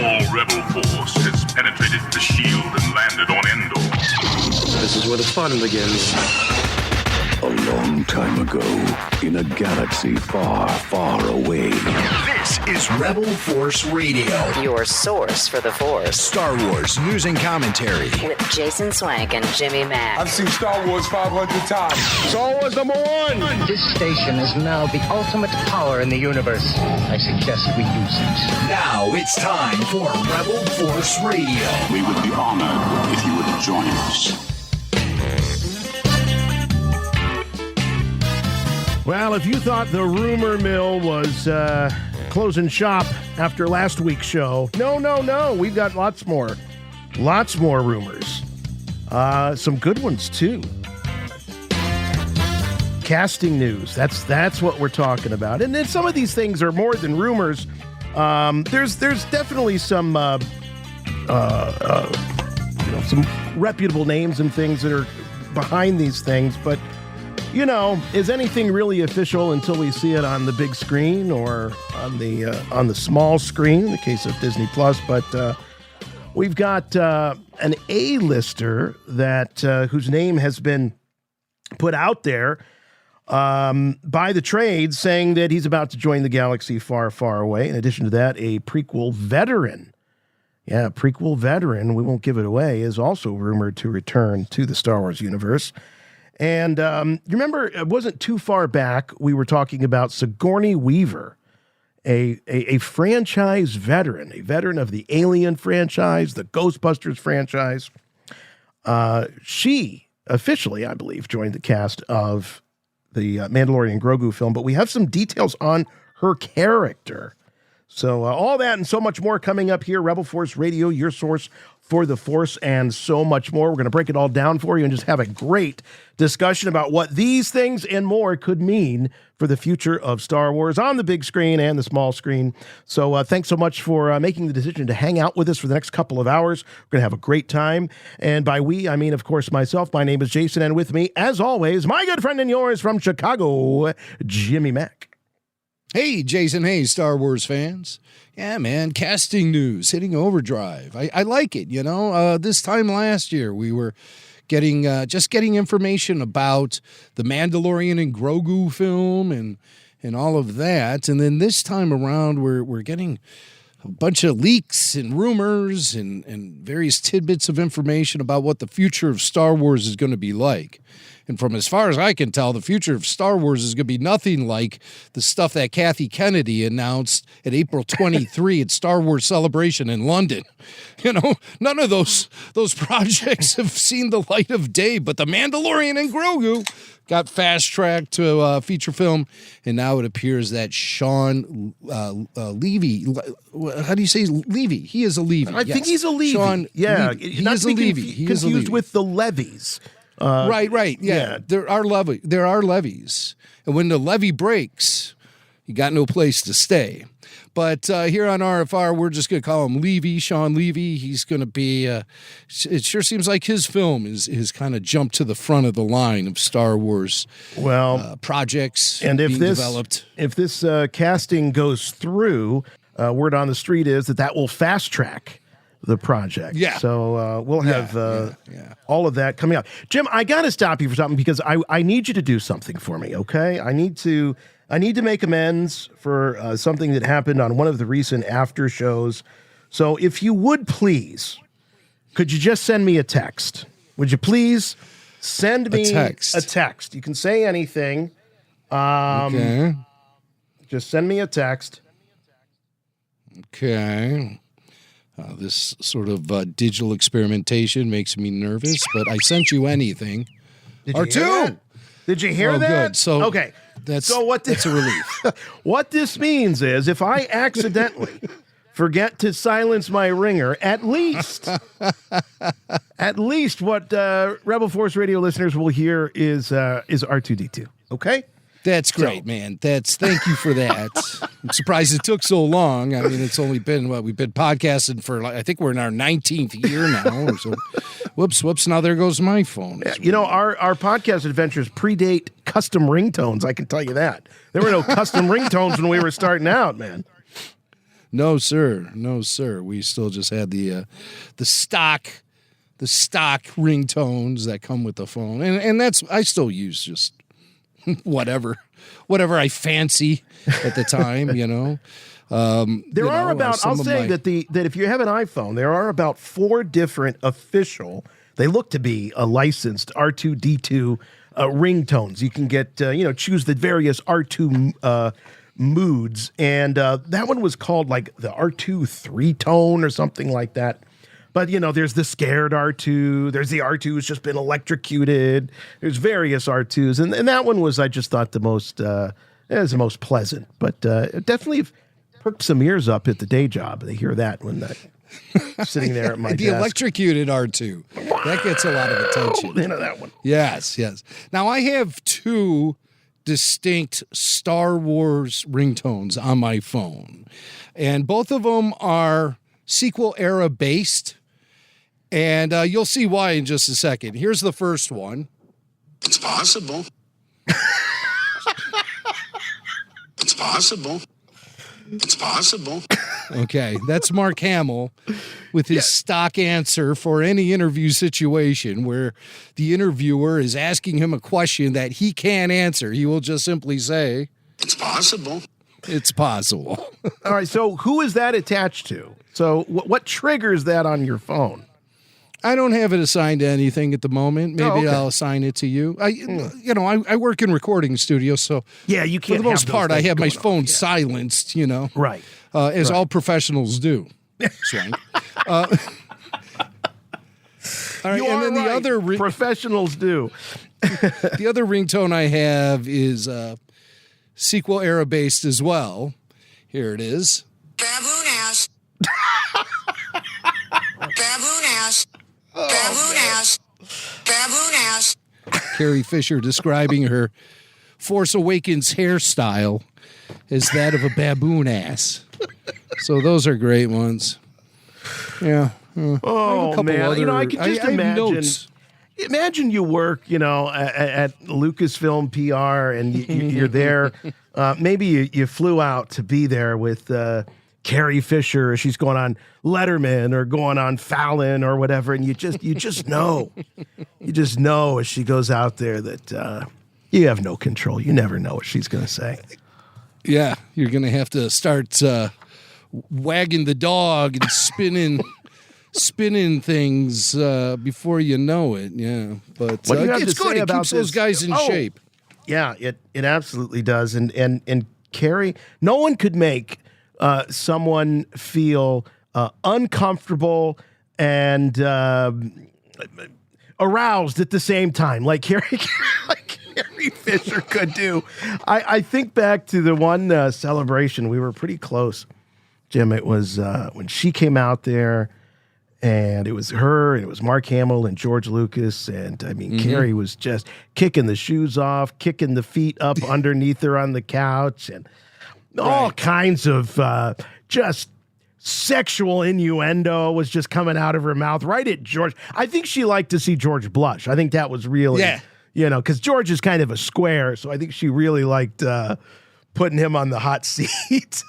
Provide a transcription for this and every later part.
small rebel force has penetrated the shield and landed on Endor. This is where the fun begins. A long time ago, in a galaxy far, far away. This is Rebel Force Radio. Your source for the Force. Star Wars news and commentary. With Jason Swank and Jimmy Mack. I've seen Star Wars 500 times. Star Wars #1! This station is now the ultimate power in the universe. I suggest we use it. Now it's time for Rebel Force Radio. We would be honored if you would join us. Well, if you thought the rumor mill was closing shop after last week's show, no. We've got lots more. Lots more rumors. Some good ones, too. Casting news. That's what we're talking about. And then some of these things are more than rumors. There's definitely some some reputable names and things that are behind these things, but you know, is anything really official until we see it on the big screen or on the small screen, in the case of Disney Plus? But we've got an A-lister that whose name has been put out there by the trade, saying that he's about to join the galaxy far, far away. In addition to that, a prequel veteran. Yeah, prequel veteran, we won't give it away, is also rumored to return to the Star Wars universe. And you remember, it wasn't too far back, we were talking about Sigourney Weaver, a franchise veteran, a veteran of the Alien franchise, the Ghostbusters franchise. She officially, I believe, joined the cast of the Mandalorian Grogu film, but we have some details on her character. So all that and so much more coming up here, Rebel Force Radio, your source for the Force, and so much more. We're going to break it all down for you and just have a great discussion about what these things and more could mean for the future of Star Wars on the big screen and the small screen. So thanks so much for making the decision to hang out with us for the next couple of hours. We're going to have a great time. And by we, I mean, of course, myself. My name is Jason, and with me, as always, my good friend and yours from Chicago, Jimmy Mack. Hey, Jason. Hey, Star Wars fans. Yeah, man, casting news, hitting overdrive. I like it, you know. This time last year, we were getting information about the Mandalorian and Grogu film and all of that. And then this time around, we're getting a bunch of leaks and rumors and various tidbits of information about what the future of Star Wars is going to be like. And from as far as I can tell, the future of Star Wars is going to be nothing like the stuff that Kathy Kennedy announced at April 23 at Star Wars Celebration in London. You know, none of those projects have seen the light of day, but The Mandalorian and Grogu got fast-tracked to a feature film, and now it appears that Sean Levy, how do you say Levy? He is a Levy. I think he's a Levy. Sean, yeah, Levy. He not is to a be Levy. He is a confused Levy. with the levies. Right. Yeah. There are levies. And when the levee breaks, you got no place to stay. But here on RFR, we're just going to call him Levy, Sean Levy. He's going to be, it sure seems like his film is kind of jumped to the front of the line of Star Wars projects and being developed. If this casting goes through, word on the street is that will fast track the project. Yeah. So we'll have all of that coming up. Jim, I got to stop you for something because I need you to do something for me, okay? I need to make amends for something that happened on one of the recent after shows. So if you would please, could you just send me a text? Would you please send me a text? You can say anything. Okay. Just send me a text. Okay. This sort of digital experimentation makes me nervous, but I sent you anything. Did you hear that? Good. So okay. That's a relief. What this means is if I accidentally forget to silence my ringer, at least what Rebel Force Radio listeners will hear is R2D2. Okay? That's great, man. Thank you for that. I'm surprised it took so long. I mean, it's only been we've been podcasting for I think we're in our 19th year now. So, whoops! Now there goes my phone. Yeah, you know, our podcast adventures predate custom ringtones. I can tell you that there were no custom ringtones when we were starting out, man. No, sir. No, sir. We still just had the stock ringtones that come with the phone, and that's I still use just whatever I fancy at the time. There are about. I'll say that if you have an iPhone, there are about 4 different official. They look to be a licensed R2D2 ringtones. You can get choose the various R2 moods, and that one was called like the R2 3-tone or something like that. But there's the scared R2. There's the R2 who's just been electrocuted. There's various R2s, and that one was I just thought the most pleasant. But it definitely perked some ears up at the day job. They hear that when sitting there at my the desk. Electrocuted R2. That gets a lot of attention. That one. Yes. Now I have 2 distinct Star Wars ringtones on my phone, and both of them are sequel era based, and you'll see why in just a second. Here's the first one. It's possible. It's possible. It's possible. Okay, that's Mark Hamill with his stock answer for any interview situation where the interviewer is asking him a question that he can't answer. He will just simply say, It's possible. It's possible. All right, so who is that attached to? So what triggers that on your phone? I don't have it assigned to anything at the moment. Maybe okay. I'll assign it to you. I work in recording studios, so yeah, you can't. For the most have part, I have my phone on. silenced. Right, as right. all professionals do. Swank. All right, you and are then the right. other professionals do. the other ringtone I have is sequel era based as well. Here it is. Baboon ass. Baboon ass. Baboon ass. Baboon ass. Carrie Fisher describing her Force Awakens hairstyle as that of a baboon ass. So those are great ones. Yeah. Oh man, other, I could just imagine. Imagine you work, at Lucasfilm PR, and you're there. Maybe you flew out to be there with Carrie Fisher. She's going on Letterman or going on Fallon or whatever, and you just know, as she goes out there that you have no control. You never know what she's going to say. Yeah, you're going to have to start wagging the dog and spinning things before you know it. Yeah, but What do you have it's to good. say It about keeps those this? guys in shape. Yeah, it absolutely does. And Carrie, no one could make someone feel uncomfortable and aroused at the same time, like Carrie Fisher could do. I think back to the one celebration. We were pretty close, Jim. It was when she came out there, and it was her, and it was Mark Hamill and George Lucas, and I mean, Carrie was just kicking the shoes off, kicking the feet up underneath her on the couch, and all kinds of just sexual innuendo was just coming out of her mouth right at George. I think she liked to see George blush. I think that was really, because George is kind of a square, so I think she really liked putting him on the hot seat.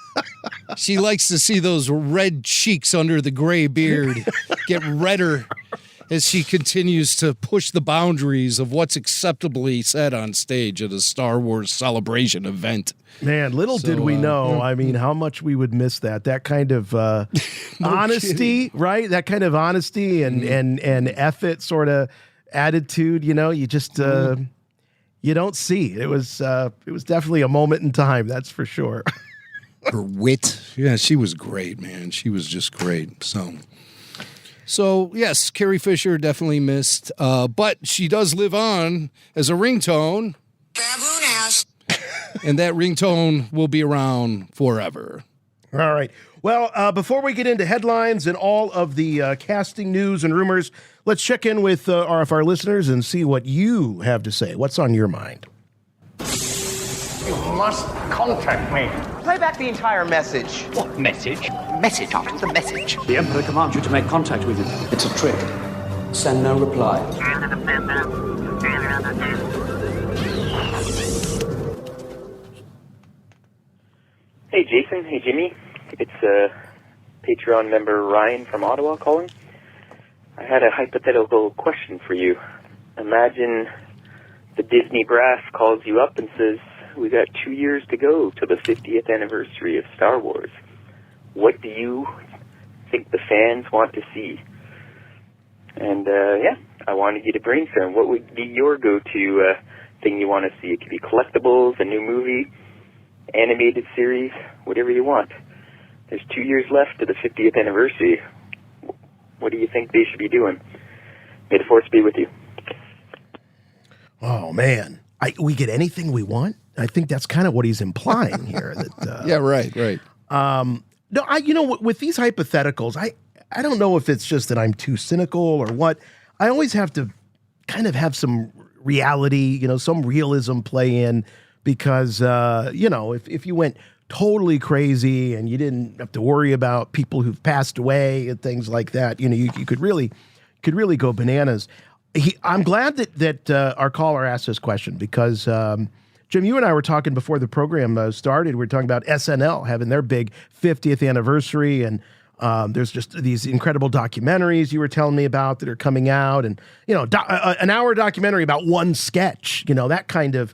She likes to see those red cheeks under the gray beard get redder as she continues to push the boundaries of what's acceptably said on stage at a Star Wars celebration event. Man, little did we know, I mean, how much we would miss that kind of honesty, right? That kind of honesty and effort sort of attitude, you just you don't see. It was definitely a moment in time, that's for sure. Her wit. Yeah, she was great, man. She was just great. So yes, Carrie Fisher definitely missed, but she does live on as a ringtone. Baboon ass. And that ringtone will be around forever. All right. Well, before we get into headlines and all of the casting news and rumors, let's check in with our listeners and see what you have to say. What's on your mind? You must contact me. Play back the entire message. What message? Message after the message. The Emperor commands you to make contact with him. It's a trick. Send no reply. Hey, Jason. Hey, Jimmy. It's Patreon member Ryan from Ottawa calling. I had a hypothetical question for you. Imagine the Disney brass calls you up and says, we got 2 years to go to the 50th anniversary of Star Wars. What do you think the fans want to see? And, I wanted you to brainstorm. What would be your go-to thing you want to see? It could be collectibles, a new movie, animated series, whatever you want. There's 2 years left to the 50th anniversary. What do you think they should be doing? May the Force be with you. Oh, man. We get anything we want? I think that's kind of what he's implying here. That, yeah, right. No, with these hypotheticals, I don't know if it's just that I'm too cynical or what. I always have to kind of have some reality, some realism play in because, if you went totally crazy and you didn't have to worry about people who've passed away and things like that, you could really go bananas. I'm glad that our caller asked this question because, Jim, you and I were talking before the program started. We were talking about SNL having their big 50th anniversary, and there's just these incredible documentaries you were telling me about that are coming out, and an hour documentary about one sketch, that kind of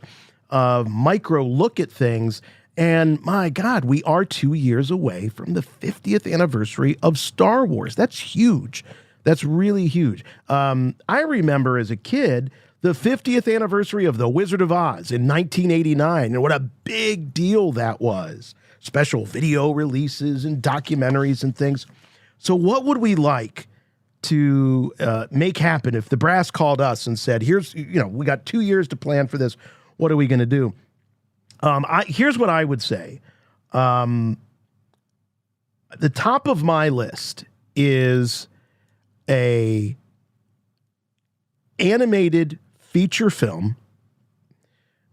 micro look at things. And my God, we are 2 years away from the 50th anniversary of Star Wars. That's huge. That's really huge. I remember as a kid the 50th anniversary of The Wizard of Oz in 1989, and what a big deal that was. Special video releases and documentaries and things. So what would we like to make happen if the brass called us and said, here's, we got 2 years to plan for this. What are we going to do? Here's what I would say. The top of my list is a animated feature film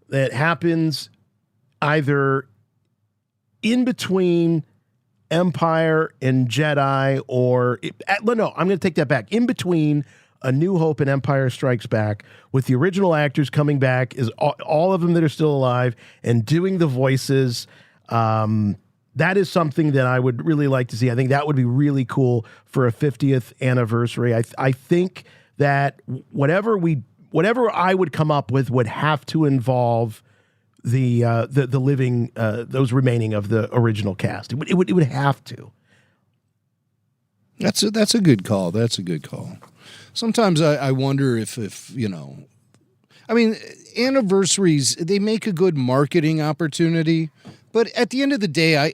that happens either in between Empire and Jedi, or no, I'm going to take that back. In between A New Hope and Empire Strikes Back, with the original actors coming back, is all of them that are still alive and doing the voices. That is something that I would really like to see. I think that would be really cool for a 50th anniversary. I think that whatever I would come up with would have to involve the living, those remaining of the original cast. It would have to. That's a good call. That's a good call. Sometimes I wonder if anniversaries, they make a good marketing opportunity, but at the end of the day,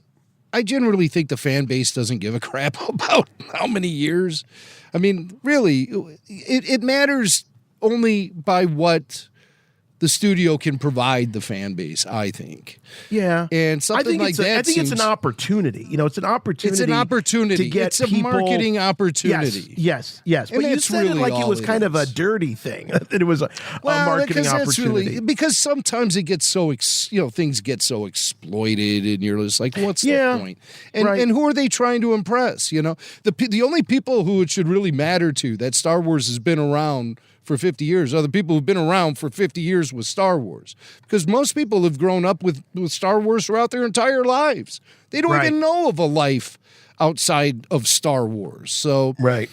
I generally think the fan base doesn't give a crap about how many years. I mean, really, it matters only by what the studio can provide the fan base, I think. Yeah. And something like that. I think it's an opportunity. It's an opportunity. It's an opportunity. To get it's a people, marketing opportunity. Yes. And but you said really it like it was kind of a dirty thing. That it was a marketing opportunity. Because sometimes it gets so, things get so exploited, and you're just like, what's the point? And who are they trying to impress? The only people who it should really matter to that Star Wars has been around for 50 years are the people who've been around for 50 years with Star Wars. Because most people have grown up with Star Wars throughout their entire lives. They don't even know of a life outside of Star Wars. So Right.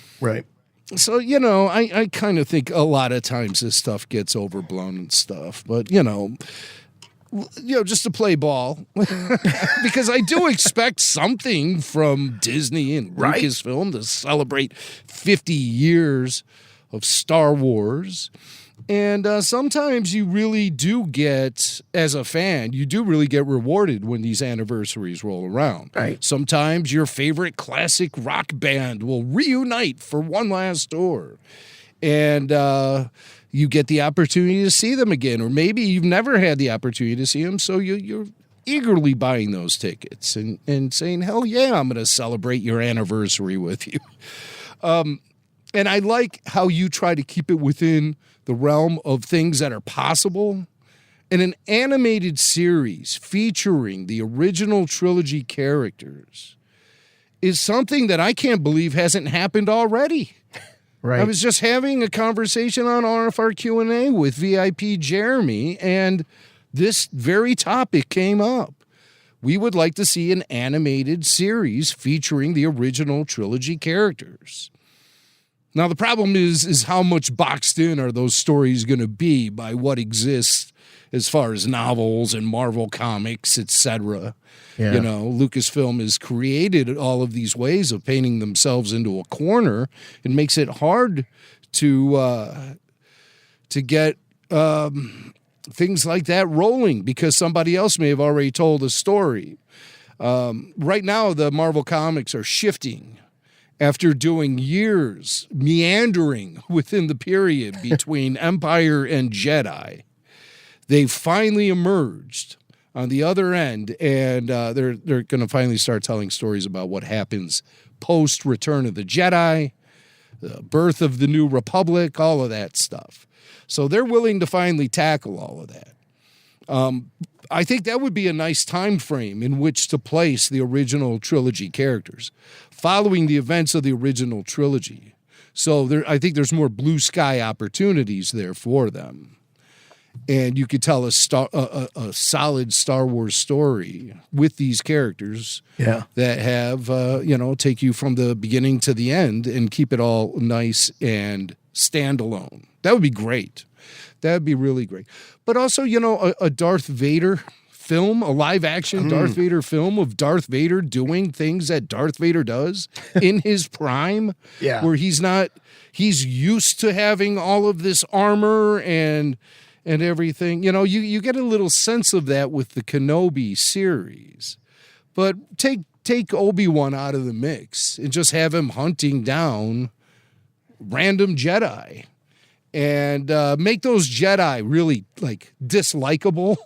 So, I kind of think a lot of times this stuff gets overblown and stuff. But, just to play ball. Because I do expect something from Disney and Lucasfilm to celebrate 50 years of Star Wars. And sometimes you really do get, as a fan, you do really get rewarded when these anniversaries roll around. Right. Sometimes your favorite classic rock band will reunite for one last tour. And you get the opportunity to see them again. Or maybe you've never had the opportunity to see them, so you're eagerly buying those tickets and saying, hell yeah, I'm going to celebrate your anniversary with you. And I like how you try to keep it within the realm of things that are possible. And an animated series featuring the original trilogy characters is something that I can't believe hasn't happened already. Right. I was just having a conversation on RFR Q&A with VIP Jeremy, and this very topic came up. we would like to see an animated series featuring the original trilogy characters. Now, the problem is how much boxed in are those stories going to be by what exists as far as novels and Marvel comics, etc. Yeah. You know, Lucasfilm has created all of these ways of painting themselves into a corner. It makes it hard to get things like that rolling because somebody else may have already told a story. Right now, the Marvel comics are shifting after doing years meandering within the period between Empire and Jedi. They've finally emerged on the other end, and they're going to finally start telling stories about what happens post Return of the Jedi, the birth of the New Republic, all of that stuff. So they're willing to finally tackle all of that. I think that would be a nice time frame in which to place the original trilogy characters, following the events of the original trilogy. So I think there's more blue sky opportunities there for them. And you could tell a solid Star Wars story with these characters that have, take you from the beginning to the end and keep it all nice and standalone. That would be great. That would be really great. But also, a Darth Vader film, a live action Darth Vader film of Darth Vader doing things that Darth Vader does in his prime, where he's used to having all of this armor and everything. You get a little sense of that with the Kenobi series. But take Obi-Wan out of the mix and just have him hunting down random Jedi. And make those Jedi really dislikable,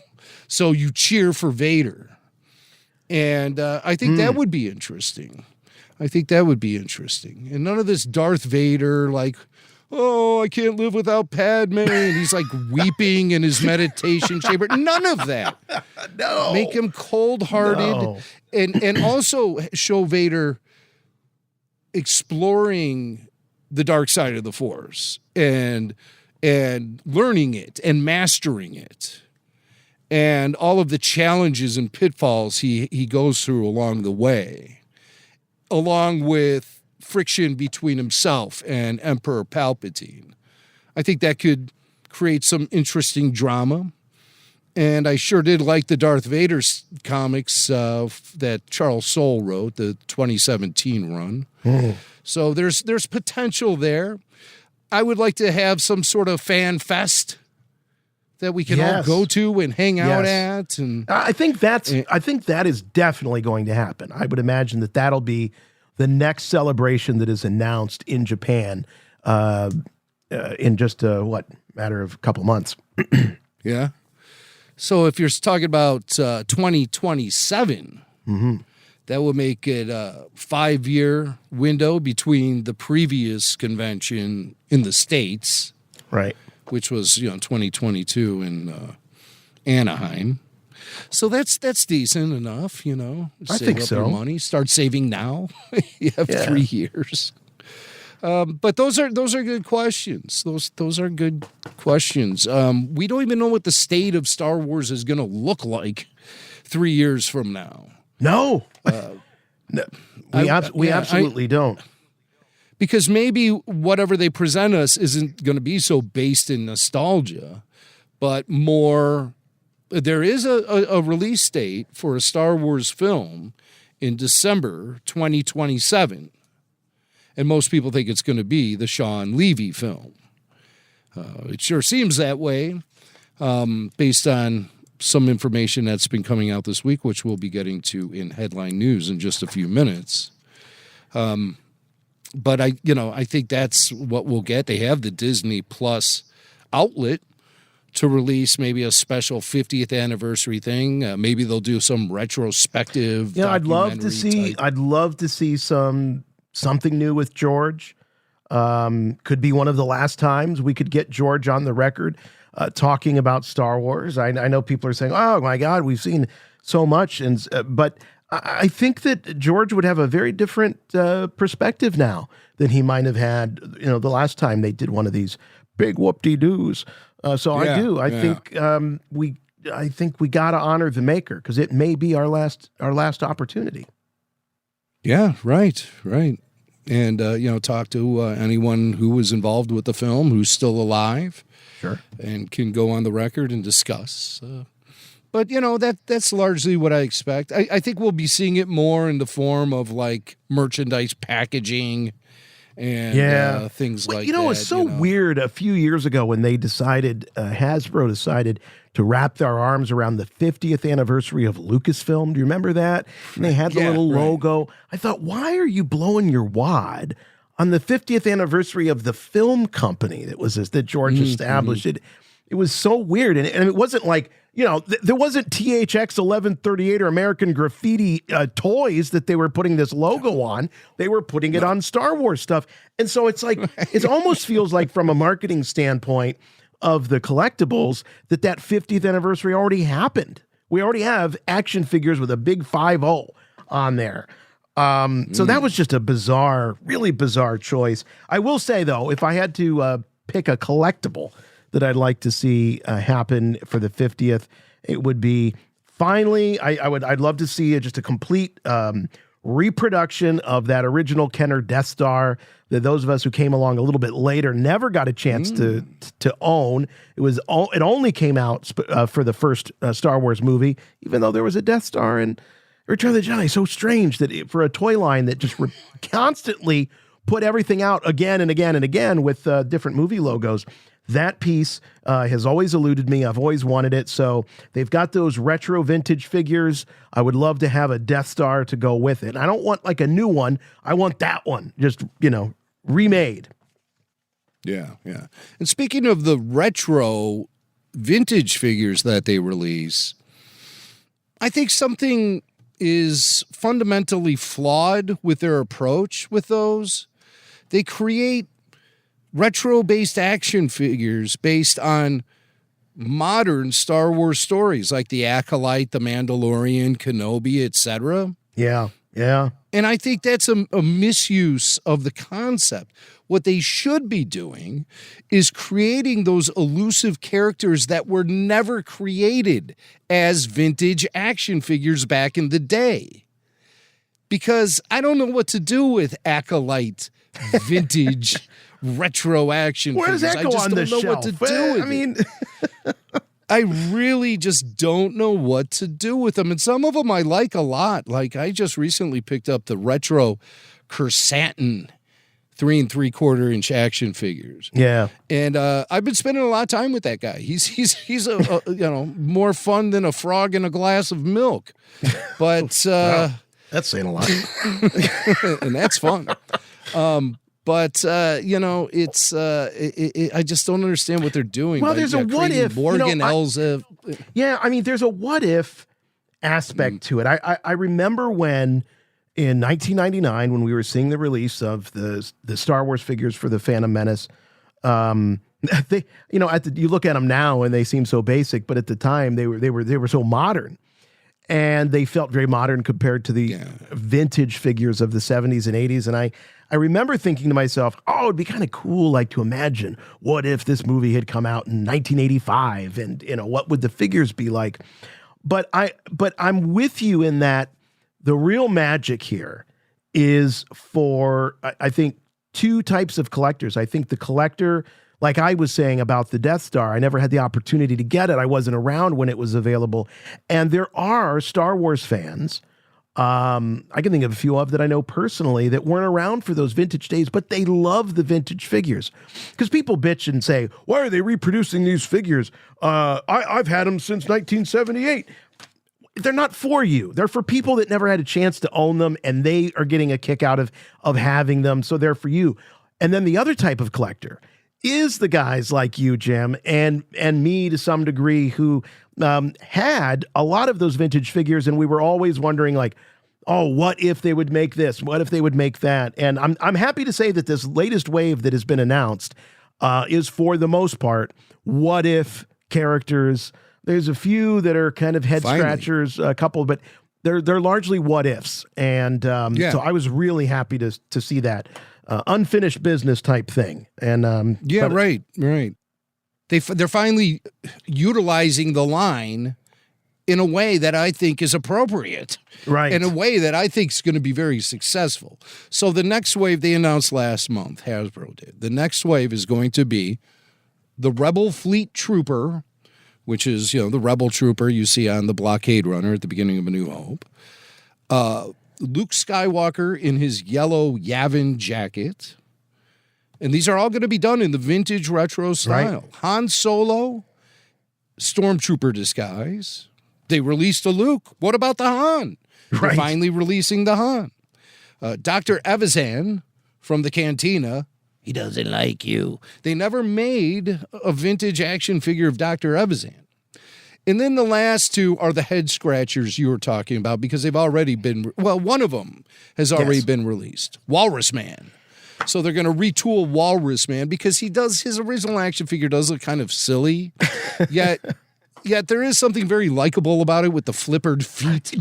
so you cheer for Vader. And I think that would be interesting. And none of this Darth Vader I can't live without Padme, and he's weeping in his meditation chamber. None of that. No. Make him cold-hearted, and also show Vader exploring the dark side of the Force and learning it and mastering it, and all of the challenges and pitfalls he goes through along the way, along with friction between himself and Emperor Palpatine. I think that could create some interesting drama. And I sure did like the Darth Vader comics that Charles Soule wrote, the 2017 run. So there's potential there. I would like to have some sort of fan fest that we can all go to and hang out at. And I think that is definitely going to happen. I would imagine that'll be the next celebration that is announced in Japan in just matter of a couple months. Yeah. So if you're talking about 2027, that will make it a 5-year window between the previous convention in the States, right? Which was 2022 in Anaheim. So that's decent enough, I think so. Your money, start saving now. You have 3 years. But those are good questions. Those are good questions. We don't even know what the state of Star Wars is going to look like 3 years from now. No, no, we absolutely don't. Because maybe whatever they present us isn't going to be so based in nostalgia, but more. There is a release date for a Star Wars film in December 2027. And most people think it's going to be the Sean Levy film. It sure seems that way based on some information that's been coming out this week, which we'll be getting to in headline news in just a few minutes. But I think that's what we'll get. They have the Disney Plus outlet to release maybe a special 50th anniversary thing. Maybe they'll do some retrospective. Yeah, I'd love to see something new with George. Could be one of the last times we could get George on the record talking about Star Wars. I know people are saying, "Oh my God, we've seen so much," but I think that George would have a very different perspective now than he might have had, the last time they did one of these big whoop-de-doos. I think I think we got to honor the maker because it may be our last opportunity. Yeah, right. And, talk to anyone who was involved with the film who's still alive. Sure. And can go on the record and discuss. But, that's largely what I expect. I think we'll be seeing it more in the form of, like, merchandise packaging and things like that. It's so weird a few years ago when they decided, Hasbro decided to wrap their arms around the 50th anniversary of Lucasfilm. Do you remember that? And they had the little logo. I thought, why are you blowing your wad on the 50th anniversary of the film company that George established? It was so weird. And it wasn't like, there wasn't THX 1138 or American Graffiti toys that they were putting this logo on. They were putting it on Star Wars stuff. And so it's like, it almost feels like from a marketing standpoint of the collectibles that 50th anniversary already happened. We already have action figures with a big 5-0 on there. So that was just a really bizarre choice. I will say, though, if I had to pick a collectible that I'd like to see happen for the 50th, it would be finally, I'd love to see just a complete reproduction of that original Kenner Death Star that those of us who came along a little bit later never got a chance to own. It only came out for the first Star Wars movie, even though there was a Death Star in Return of the Jedi. So strange that for a toy line that just constantly put everything out again and again and again with different movie logos. That piece has always eluded me. I've always wanted it. So they've got those retro vintage figures. I would love to have a Death Star to go with it. And I don't want like a new one. I want that one just, remade. Yeah. And speaking of the retro vintage figures that they release, I think something is fundamentally flawed with their approach with those. They create retro-based action figures based on modern Star Wars stories like The Acolyte, The Mandalorian, Kenobi, etc. Yeah. And I think that's a misuse of the concept. What they should be doing is creating those elusive characters that were never created as vintage action figures back in the day. Because I don't know what to do with Acolyte vintage retro action figures. Where does that go on the shelf? What to do with it. I really just don't know what to do with them. And some of them I like a lot. Like I just recently picked up the retro Kersatin 3 3/4 inch action figures. Yeah. And I've been spending a lot of time with that guy. He's a more fun than a frog in a glass of milk. But wow. That's saying a lot. And that's fun. But it's I just don't understand what they're doing. Well, there's a what if. Morgan there's a what if aspect to it. I remember when in 1999 when we were seeing the release of the Star Wars figures for the Phantom Menace. They you look at them now and they seem so basic, but at the time they were so modern. And they felt very modern compared to the vintage figures of the 70s and 80s. And I remember thinking to myself, oh, it'd be kind of cool, like to imagine what if this movie had come out in 1985 and, what would the figures be like? But I'm with you in that the real magic here is for, I think, two types of collectors. I think the collector, like I was saying about the Death Star, I never had the opportunity to get it. I wasn't around when it was available. And there are Star Wars fans, I can think of a few of that I know personally that weren't around for those vintage days, but they love the vintage figures. Because people bitch and say, why are they reproducing these figures? I've had them since 1978. They're not for you. They're for people that never had a chance to own them, and they are getting a kick out of having them, so they're for you. And then the other type of collector is the guys like you, Jim, and me to some degree who had a lot of those vintage figures, and we were always wondering, like, oh, what if they would make this? What if they would make that? And I'm happy to say that this latest wave that has been announced is, for the most part, what if characters. There's a few that are kind of head scratchers, a couple, but they're largely what ifs. And so I was really happy to see that unfinished business type thing. And right. they're finally utilizing the line in a way that I think is appropriate. Right. In a way that I think is going to be very successful. So the next wave they announced last month, Hasbro did. The next wave is going to be the Rebel Fleet Trooper, which is, the Rebel Trooper you see on the Blockade Runner at the beginning of A New Hope. Luke Skywalker in his yellow Yavin jacket. And these are all going to be done in the vintage retro style. Right. Han Solo, Stormtrooper disguise. They released a Luke. What about the Han? Right. They're finally releasing the Han. Dr. Evazan from the Cantina. He doesn't like you. They never made a vintage action figure of Dr. Evazan. And then the last two are the head scratchers you were talking about because they've already been, one of them has already been released. Walrus Man. So they're going to retool Walrus Man because his original action figure does look kind of silly. Yet there is something very likable about it with the flippered feet.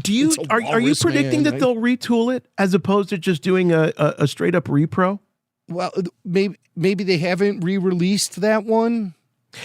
Are you predicting that they'll retool it as opposed to just doing a straight up repro? Well, maybe they haven't re-released that one.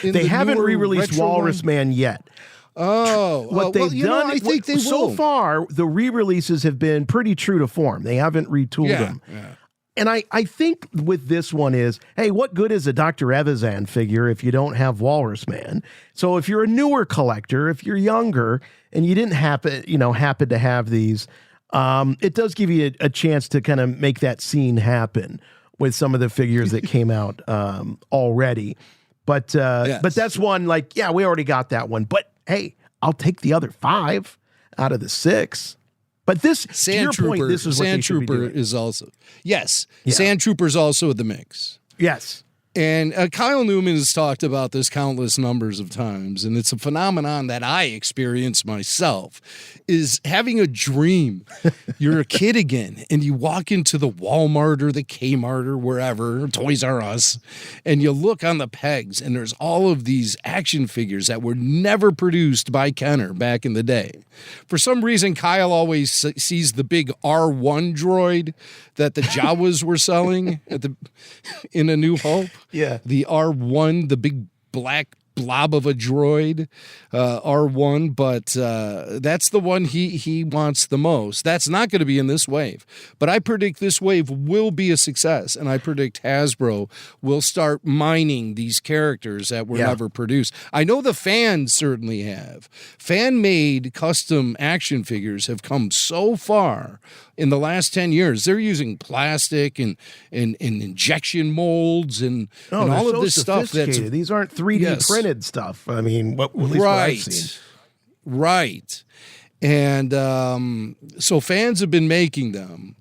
They haven't re-released Walrus Man yet. Oh, what they've done, I think they will. So far, the re-releases have been pretty true to form. They haven't retooled them. Yeah. And I think with this one is, hey, what good is a Dr. Evazan figure if you don't have Walrus Man? So if you're a newer collector, if you're younger, and you didn't happen to have these, it does give you a chance to kind of make that scene happen with some of the figures that came out already. But that's one we already got that one. But hey, I'll take the other 5 out of the 6. But this, to your point, this is what they should be doing. Is also, yes, yeah. Sand Trooper's also in the mix. Yes. And Kyle Newman has talked about this countless numbers of times, and it's a phenomenon that I experience myself, is having a dream. You're a kid again, and you walk into the Walmart or the Kmart or wherever, Toys R Us, and you look on the pegs, and there's all of these action figures that were never produced by Kenner back in the day. For some reason, Kyle always sees the big R1 droid that the Jawas were selling in A New Hope. Yeah. The R1, the big black blob of a droid, R1, but that's the one he wants the most. That's not going to be in this wave. But I predict this wave will be a success, and I predict Hasbro will start mining these characters that were never produced. I know the fans certainly have. Fan-made custom action figures have come so far in the last 10 years. They're using plastic and injection molds and all of this stuff. These aren't 3D printed stuff. I mean, at least what I've seen. Right. And so fans have been making them.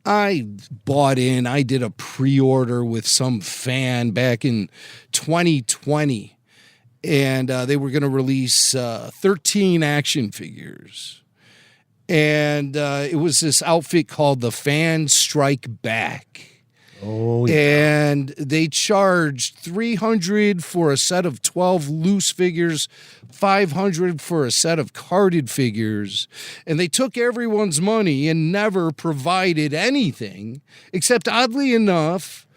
I bought in. I did a pre-order with some fan back in 2020. And they were going to release 13 action figures. And it was this outfit called the Fan Strike Back. Oh, yeah. And they charged $300 for a set of 12 loose figures, $500 for a set of carded figures. And they took everyone's money and never provided anything, except oddly enough,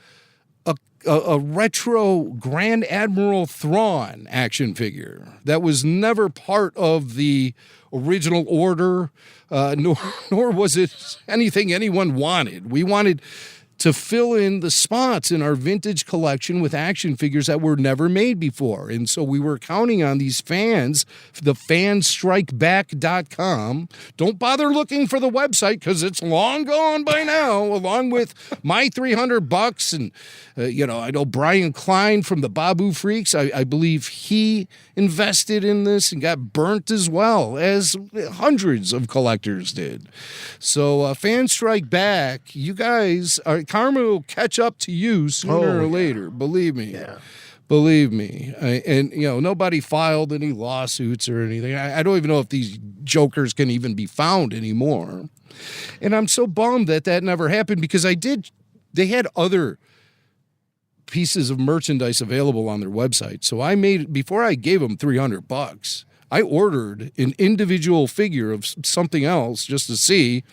a retro Grand Admiral Thrawn action figure that was never part of the original order, nor was it anything anyone wanted. We wanted to fill in the spots in our vintage collection with action figures that were never made before. And so we were counting on these fans, the fanstrikeback.com. Don't bother looking for the website because it's long gone by now, along with my $300. And, I know Brian Klein from the Babu Freaks, I believe he invested in this and got burnt as well, as hundreds of collectors did. So Fan Strike Back, you guys are... Karma will catch up to you sooner or later. Believe me. Yeah. Believe me. Nobody filed any lawsuits or anything. I don't even know if these jokers can even be found anymore. And I'm so bummed that never happened because they had other pieces of merchandise available on their website. So before I gave them $300, I ordered an individual figure of something else just to see.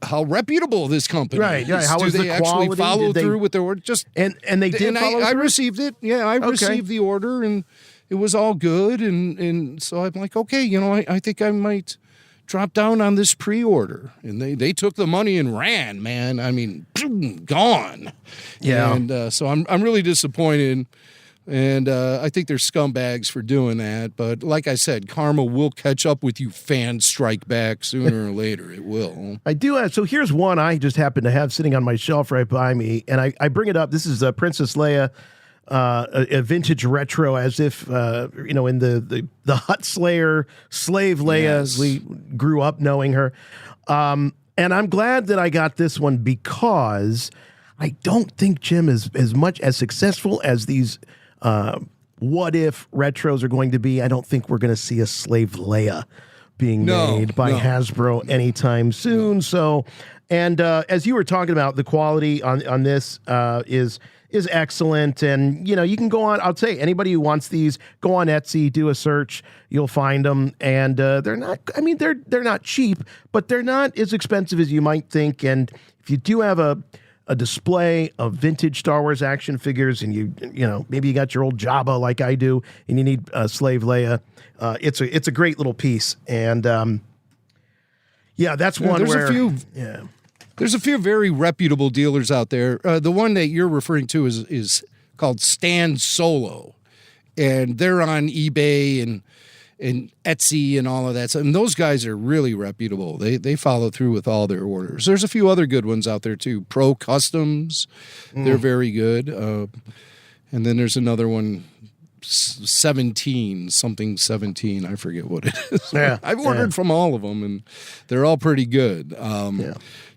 how reputable this company Right, is. right. How Do was they the actually quality? follow Did they- through with their order? Just And they did follow I through? received it. Yeah, I received the order, and it was all good. And so I'm like, okay, I think I might drop down on this pre-order. And they took the money and ran, man. I mean, gone. Yeah. And so I'm really disappointed. And I think they're scumbags for doing that. But like I said, karma will catch up with you. Fans strike back sooner or later. It will. I do have. So here's one I just happen to have sitting on my shelf right by me, and I bring it up. This is Princess Leia, a vintage retro, as if in the Hutt Slayer slave Leia, as we grew up knowing her. And I'm glad that I got this one because I don't think Jim is as much as successful as these what if retros are going to be. I don't think we're going to see a slave Leia being made by Hasbro anytime soon. So, and as you were talking about, the quality on this is excellent. And you can go on. I'll say anybody who wants these, go on Etsy, do a search, you'll find them. And they're not. I mean, they're not cheap, but they're not as expensive as you might think. And if you do have a display of vintage Star Wars action figures, and maybe you got your old Jabba like I do, and you need a slave Leia. It's a great little piece, and that's one. There's a few very reputable dealers out there. The one that you're referring to is called Stand Solo, and they're on eBay and Etsy and all of that. And those guys are really reputable. They follow through with all their orders. There's a few other good ones out there too. Pro Customs, they're very good. And then there's another one, 17, I forget what it is. Yeah, I've ordered from all of them, and they're all pretty good.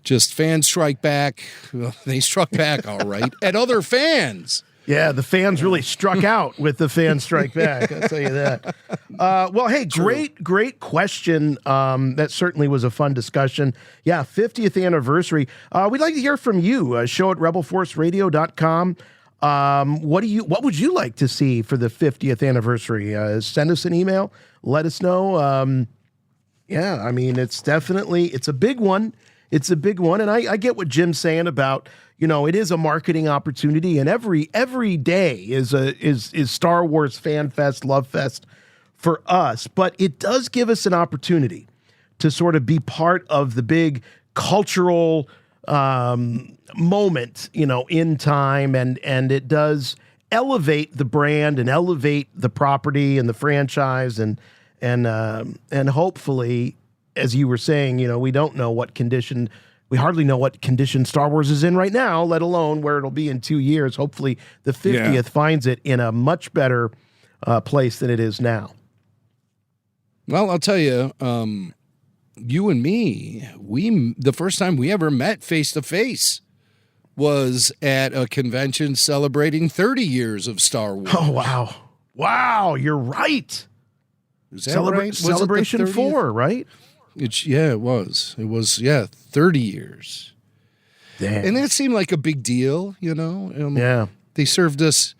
Just fans strike back. Well, they struck back all right at other fans. Yeah, the fans really struck out with the fan strike back. I'll tell you that. Well, hey, great question. That certainly was a fun discussion. Yeah, 50th anniversary. We'd like to hear from you. Show at rebelforceradio.com. What would you like to see for the 50th anniversary? Send us an email. Let us know. I mean, it's a big one. It's a big one. And I get what Jim's saying about, it is a marketing opportunity, and every day is Star Wars Fan Fest, Love Fest for us. But it does give us an opportunity to sort of be part of the big cultural moment, in time, and it does elevate the brand and elevate the property and the franchise, and hopefully, as you were saying, we don't know what condition. We hardly know what condition Star Wars is in right now, let alone where it'll be in 2 years. Hopefully the 50th finds it in a much better place than it is now. Well, I'll tell you, you and me, the first time we ever met face-to-face was at a convention celebrating 30 years of Star Wars. Oh, wow. Wow, you're right. Is that right? Celebration 4, right? It was. It was, 30 years. Damn. And that seemed like a big deal, Yeah. They served us,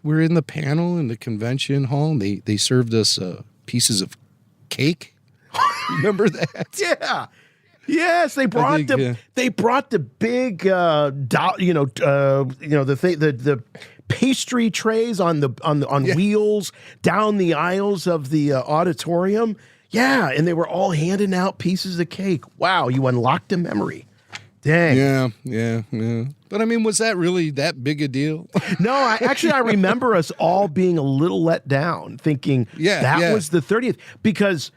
we were in the panel in the convention hall, and they served us pieces of cake. Remember that? Yeah. Yes, they brought they brought the big the pastry trays on wheels down the aisles of the auditorium. Yeah, and they were all handing out pieces of cake. Wow, you unlocked a memory. Dang. Yeah. But I mean, was that really that big a deal? No, I remember us all being a little let down, thinking that was the 30th. Because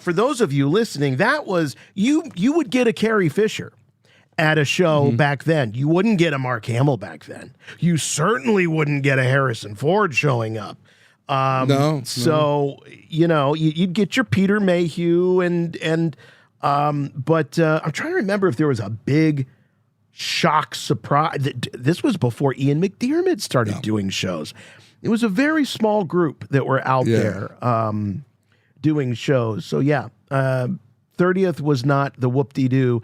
for those of you listening, that was, you would get a Carrie Fisher at a show back then. You wouldn't get a Mark Hamill back then. You certainly wouldn't get a Harrison Ford showing up. So, you'd get your Peter Mayhew but I'm trying to remember if there was a big shock surprise. This was before Ian McDiarmid started doing shows. It was a very small group that were out there doing shows. So 30th was not the whoop-de-doo.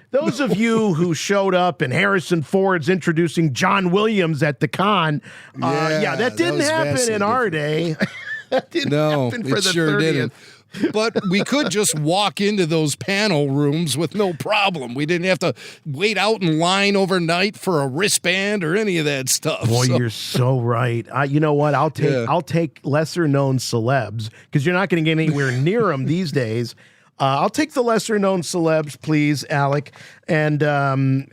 Those of you who showed up and Harrison Ford's introducing John Williams at the con, that didn't happen in our day. That didn't happen for the 30th. Didn't. But we could just walk into those panel rooms with no problem. We didn't have to wait out in line overnight for a wristband or any of that stuff. Boy, you're so right. You know what? I'll take lesser known celebs because you're not going to get anywhere near them these days. I'll take the lesser known celebs, please, Alex, and then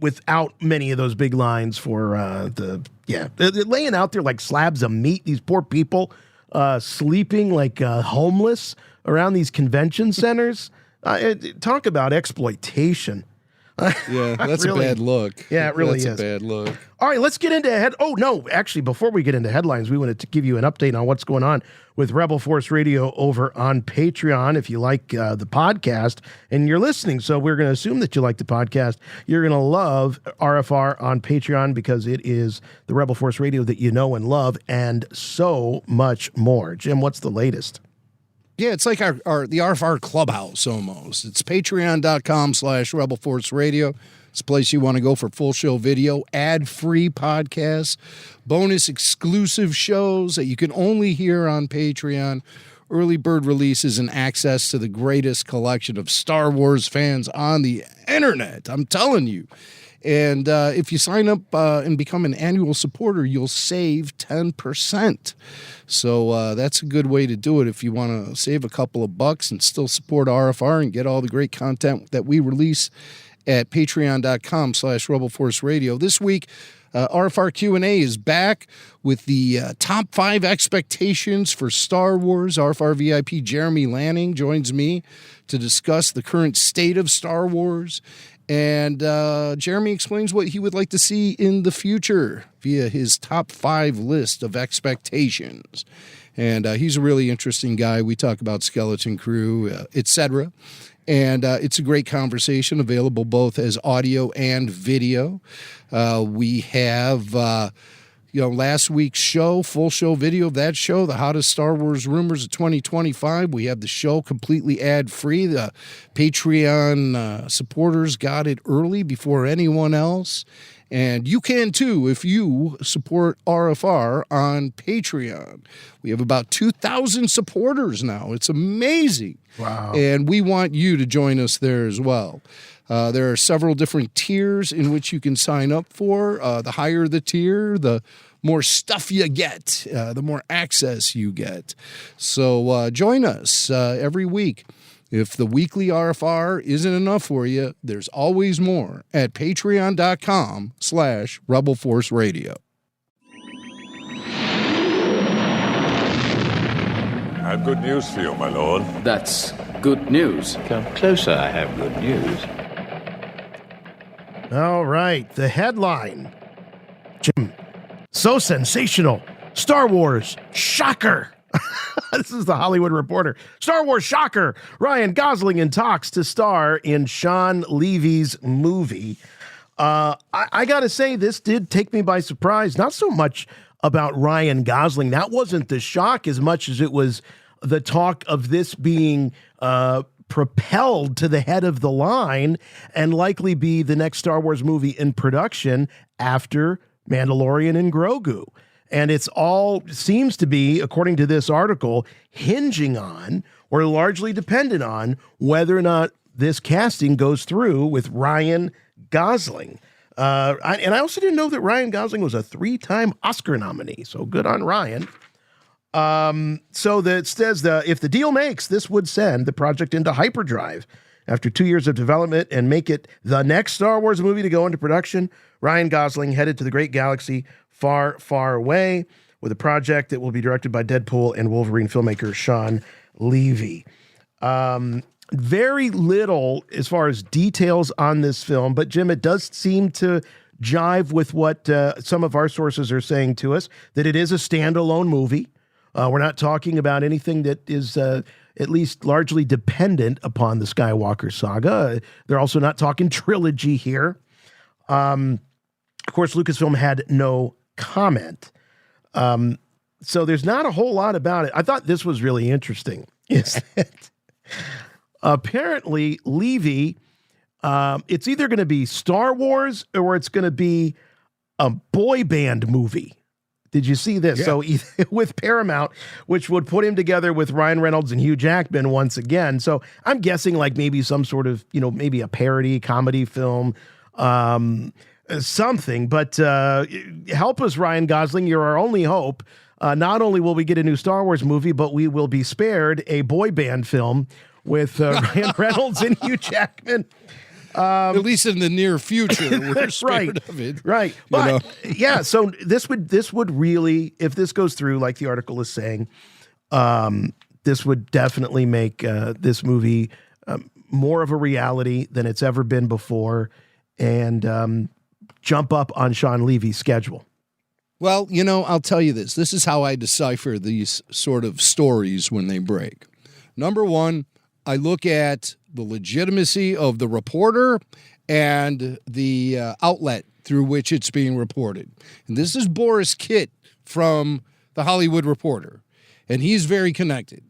without many of those big lines for they're laying out there like slabs of meat. These poor people. Sleeping like homeless around these convention centers. Talk about exploitation. Yeah, that's really, a bad look. Yeah, it really is. That's a bad look. All right, let's get into actually, before we get into headlines, we wanted to give you an update on what's going on with Rebel Force Radio over on Patreon. If you like the podcast and you're listening, so we're going to assume that you like the podcast, you're going to love RFR on Patreon because it is the Rebel Force Radio that you know and love and so much more. Jim, what's the latest? Yeah, it's like the RFR Clubhouse almost. It's patreon.com/Rebel Force Radio. It's a place you want to go for full show video, ad-free podcasts, bonus exclusive shows that you can only hear on Patreon, early bird releases, and access to the greatest collection of Star Wars fans on the internet. I'm telling you. And if you sign up and become an annual supporter, you'll save 10%. So that's a good way to do it if you want to save a couple of bucks and still support RFR and get all the great content that we release at patreon.com/Rebel Force Radio. This week, RFR Q&A is back with the top 5 expectations for Star Wars. RFR VIP Jeremy Lanning joins me to discuss the current state of Star Wars. And Jeremy explains what he would like to see in the future via his top 5 list of expectations. And he's a really interesting guy. We talk about Skeleton Crew, etc. And it's a great conversation, available both as audio and video. We have... last week's show, full show video of that show, the hottest Star Wars rumors of 2025. We have the show completely ad-free. The Patreon supporters got it early before anyone else. And you can too if you support RFR on Patreon. We have about 2,000 supporters now. It's amazing. Wow. And we want you to join us there as well. There are several different tiers in which you can sign up for. The higher the tier, the more stuff you get, the more access you get. So join us every week. If the weekly RFR isn't enough for you, there's always more at patreon.com/Rebel Force Radio. I have good news for you, my lord. That's good news. Come closer, I have good news. All right, the headline. Jim, so sensational. Star Wars, shocker. This is the Hollywood Reporter. Star Wars shocker. Ryan Gosling in talks to star in Sean Levy's movie. I got to say, this did take me by surprise. Not so much about Ryan Gosling. That wasn't the shock as much as it was the talk of this being propelled to the head of the line and likely be the next Star Wars movie in production after Mandalorian and Grogu. And it's all seems to be, according to this article, hinging on or largely dependent on whether or not this casting goes through with Ryan Gosling. And I also didn't know that Ryan Gosling was a 3-time Oscar nominee. So good on Ryan. So that says if the deal makes, this would send the project into hyperdrive. After 2 years of development and make it the next Star Wars movie to go into production, Ryan Gosling headed to the great galaxy far, far away with a project that will be directed by Deadpool and Wolverine filmmaker Sean Levy. Very little as far as details on this film, but Jim, it does seem to jive with what some of our sources are saying to us, that it is a standalone movie. We're not talking about anything that is at least largely dependent upon the Skywalker saga. They're also not talking trilogy here. Of course, Lucasfilm had no comment. So there's not a whole lot about it. I thought this was really interesting. Is that apparently Levy, it's either going to be Star Wars or it's going to be a boy band movie. Did you see this? Yeah. So with Paramount, which would put him together with Ryan Reynolds and Hugh Jackman once again. So I'm guessing like maybe some sort of, maybe a parody comedy film, something. But help us, Ryan Gosling. You're our only hope. Not only will we get a new Star Wars movie, but we will be spared a boy band film with Ryan Reynolds and Hugh Jackman. At least in the near future, we're spared of it. Right. But yeah, so this would really, if this goes through, like the article is saying, this would definitely make this movie more of a reality than it's ever been before, and jump up on Sean Levy's schedule. Well, I'll tell you this. This is how I decipher these sort of stories when they break. Number one, I look at the legitimacy of the reporter and the outlet through which it's being reported. And this is Boris Kitt from The Hollywood Reporter. And he's very connected.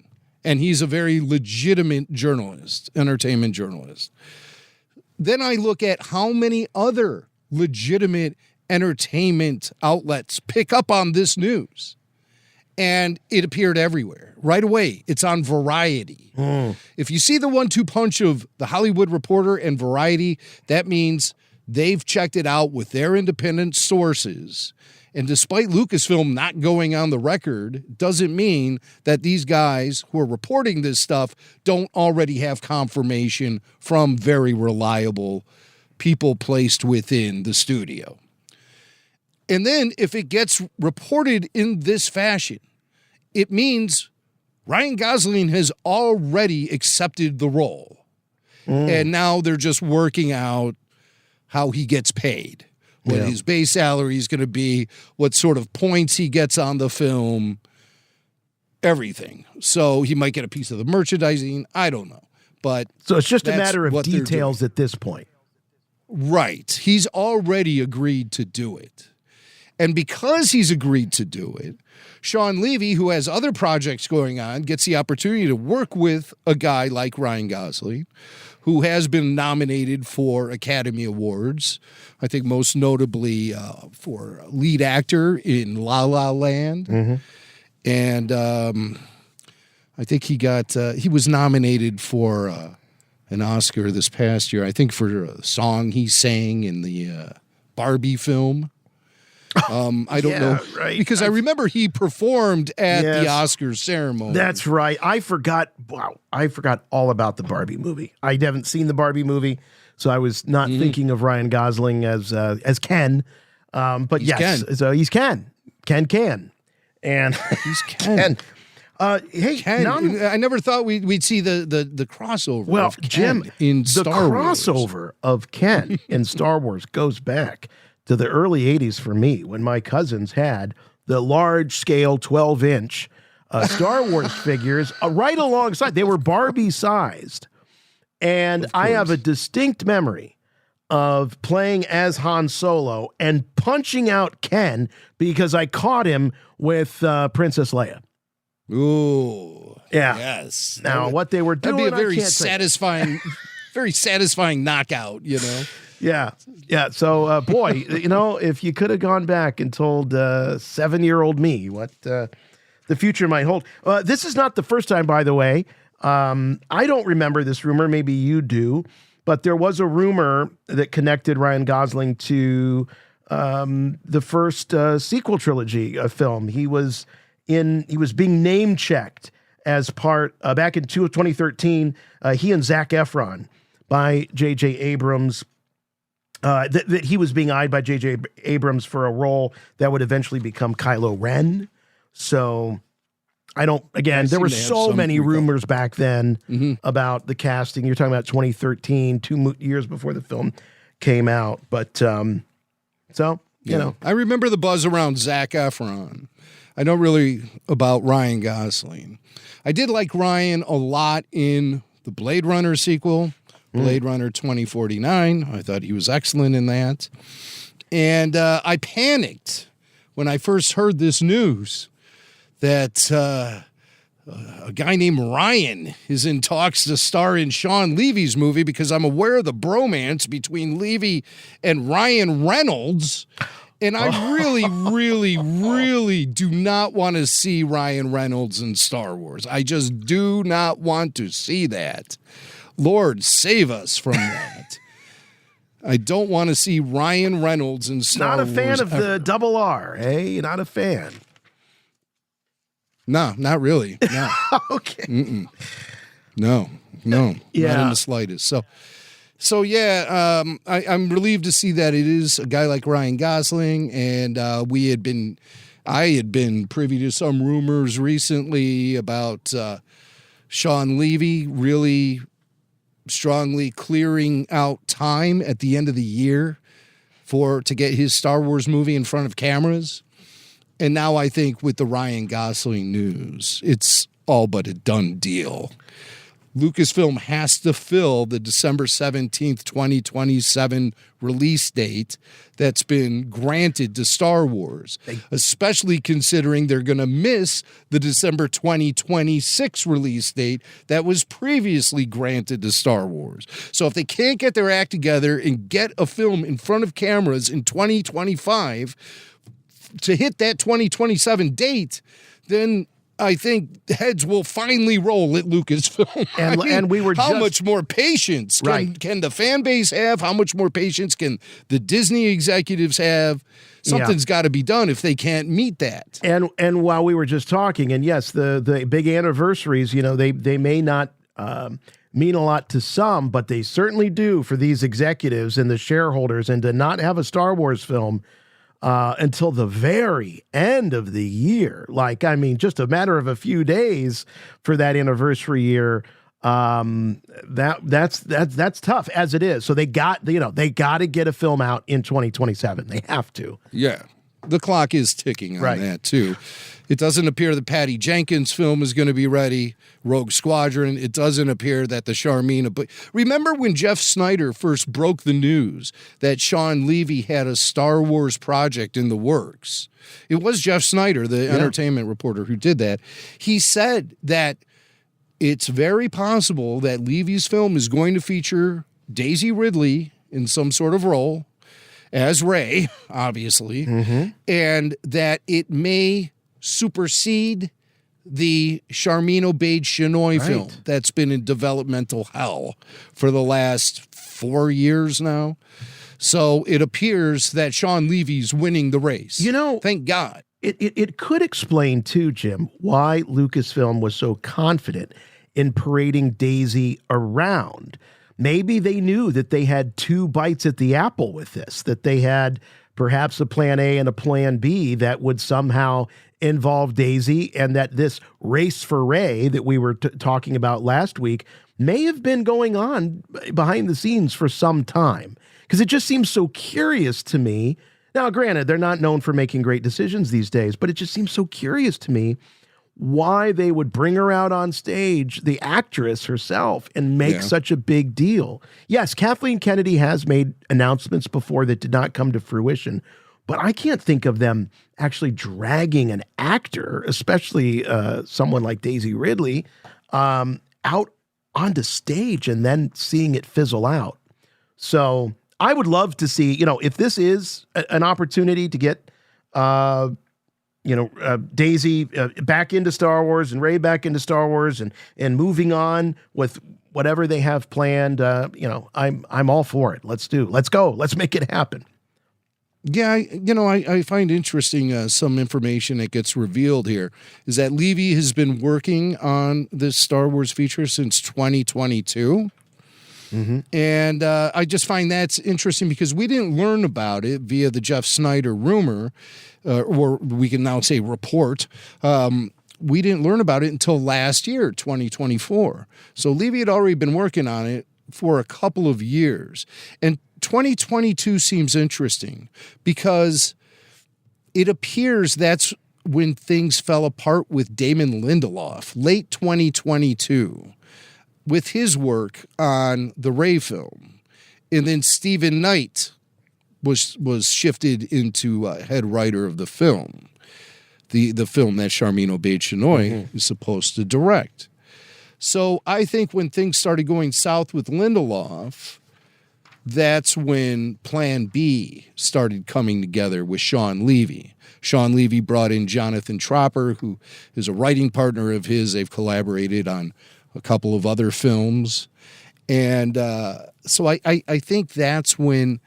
And he's a very legitimate journalist, entertainment journalist. Then I look at how many other legitimate entertainment outlets pick up on this news. And it appeared everywhere. Right away, it's on Variety. If you see the 1-2 punch of The Hollywood Reporter and Variety, that means they've checked it out with their independent sources. And despite Lucasfilm not going on the record, doesn't mean that these guys who are reporting this stuff don't already have confirmation from very reliable people placed within the studio. And then if it gets reported in this fashion, it means Ryan Gosling has already accepted the role. And now they're just working out how he gets paid, what his base salary is going to be, what sort of points he gets on the film, everything. So he might get a piece of the merchandising. I don't know. But so it's just a matter of details at this point. Right. He's already agreed to do it. And because he's agreed to do it, Sean Levy, who has other projects going on, gets the opportunity to work with a guy like Ryan Gosling, who has been nominated for Academy Awards, I think most notably for lead actor in La La Land. Mm-hmm. And I think he was nominated for an Oscar this past year, I think for a song he sang in the Barbie film. I don't know, right. Because I remember he performed at the Oscars ceremony. That's right. I forgot all about the Barbie movie. I haven't seen the Barbie movie, so I was not thinking of Ryan Gosling as Ken. But he's yes, Ken. so he's Ken. Ken, and he's Ken. Hey, Ken. I never thought we'd see the crossover. Well, of Ken Jim, in the Star Wars. crossover of Ken in Star Wars goes back to the early 80s for me, when my cousins had the large-scale 12-inch Star Wars figures right alongside. They were Barbie-sized. And I have a distinct memory of playing as Han Solo and punching out Ken because I caught him with Princess Leia. Ooh. Yeah. Yes. Now, what they were doing, that'd be a very I can't say. satisfying, very satisfying knockout, you know? Yeah. So, boy, if you could have gone back and told 7-year-old me what the future might hold. This is not the first time, by the way. I don't remember this rumor. Maybe you do. But there was a rumor that connected Ryan Gosling to the first sequel trilogy film. He was being name checked as part back in 2013. He and Zac Efron by J.J. Abrams. That he was being eyed by J.J. Abrams for a role that would eventually become Kylo Ren. So there were so many rumors back then about the casting. You're talking about 2013, 2 years before the film came out. But I remember the buzz around Zac Efron. I know really about Ryan Gosling. I did like Ryan a lot in the Blade Runner sequel. Blade Runner 2049. I thought he was excellent in that. And I panicked when I first heard this news that a guy named Ryan is in talks to star in Sean Levy's movie, because I'm aware of the bromance between Levy and Ryan Reynolds. And I really do not want to see Ryan Reynolds in Star Wars. I just do not want to see that. Lord, save us from that. I don't want to see Ryan Reynolds in Star Wars. Not a fan of the double R, eh? Not a fan. No, not really. No. Okay. No, not in Yeah. the slightest. So yeah, I'm relieved to see that it is a guy like Ryan Gosling, and I had been privy to some rumors recently about Sean Levy really strongly clearing out time at the end of the year to get his Star Wars movie in front of cameras. And now I think with the Ryan Gosling news, it's all but a done deal. Lucasfilm has to fill the December 17th, 2027 release date that's been granted to Star Wars, especially considering they're going to miss the December 2026 release date that was previously granted to Star Wars. So if they can't get their act together and get a film in front of cameras in 2025 to hit that 2027 date, then I think heads will finally roll at Lucasfilm. And we were how just, much more patience can the fan base have? How much more patience can the Disney executives have? Something's got to be done if they can't meet that. And while we were just talking, and yes, the big anniversaries, they may not mean a lot to some, but they certainly do for these executives and the shareholders. And to not have a Star Wars film until the very end of the year. Just a matter of a few days for that anniversary year. That's tough as it is. So they got to get a film out in 2027. They have to. Yeah. The clock is ticking on that too. It doesn't appear that Patty Jenkins' film is going to be ready. Rogue Squadron. It doesn't appear that the Charmina. But remember when Jeff Snyder first broke the news that Sean Levy had a Star Wars project in the works? It was Jeff Snyder, the entertainment reporter, who did that. He said that it's very possible that Levy's film is going to feature Daisy Ridley in some sort of role as Rey, obviously, and that it may supersede the Charmin Obaid-Chinoy film that's been in developmental hell for the last 4 years now. So it appears that Sean Levy's winning the race. Thank God. It could explain, too, Jim, why Lucasfilm was so confident in parading Daisy around. Maybe they knew that they had two bites at the apple with this, that they had perhaps a plan A and a plan B that would somehow involve Daisy, and that this race for Rey that we were talking about last week may have been going on behind the scenes for some time. Because it just seems so curious to me. Now, granted, they're not known for making great decisions these days, but it just seems so curious to me why they would bring her out on stage, the actress herself, and make such a big deal. Yes, Kathleen Kennedy has made announcements before that did not come to fruition, but I can't think of them actually dragging an actor, especially someone like Daisy Ridley, out onto stage and then seeing it fizzle out. So I would love to see, if this is an opportunity to get Daisy back into Star Wars and Rey back into Star Wars and moving on with whatever they have planned. I'm all for it. Let's go. Let's make it happen. Yeah, I find interesting some information that gets revealed here is that Levy has been working on this Star Wars feature since 2022. And I just find that's interesting because we didn't learn about it via the Jeff Snyder rumor, or we can now say report. We didn't learn about it until last year, 2024. So Levy had already been working on it for a couple of years. And 2022 seems interesting because it appears that's when things fell apart with Damon Lindelof, late 2022. With his work on the Rey film. And then Stephen Knight was shifted into head writer of the film, the film that Charmin Obaid-Chinoy is supposed to direct. So I think when things started going south with Lindelof, that's when Plan B started coming together with Sean Levy. Sean Levy brought in Jonathan Tropper, who is a writing partner of his. They've collaborated on a couple of other films. And so I think that's when,